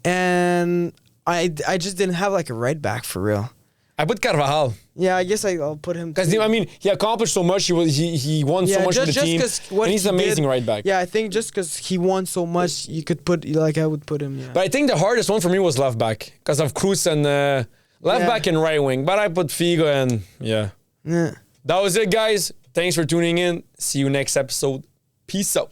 and I just didn't have like a right back for real. I put Carvajal. Yeah, I guess I'll put him. Because, too. I mean, he accomplished so much. He won so much for the team. And he's an amazing right back. Yeah, I think just because he won so much, you could put, like, I would put him, yeah. But I think the hardest one for me was left back. Because of Cruz and left back and right wing. But I put Figo and, yeah. Yeah. That was it, guys. Thanks for tuning in. See you next episode. Peace out.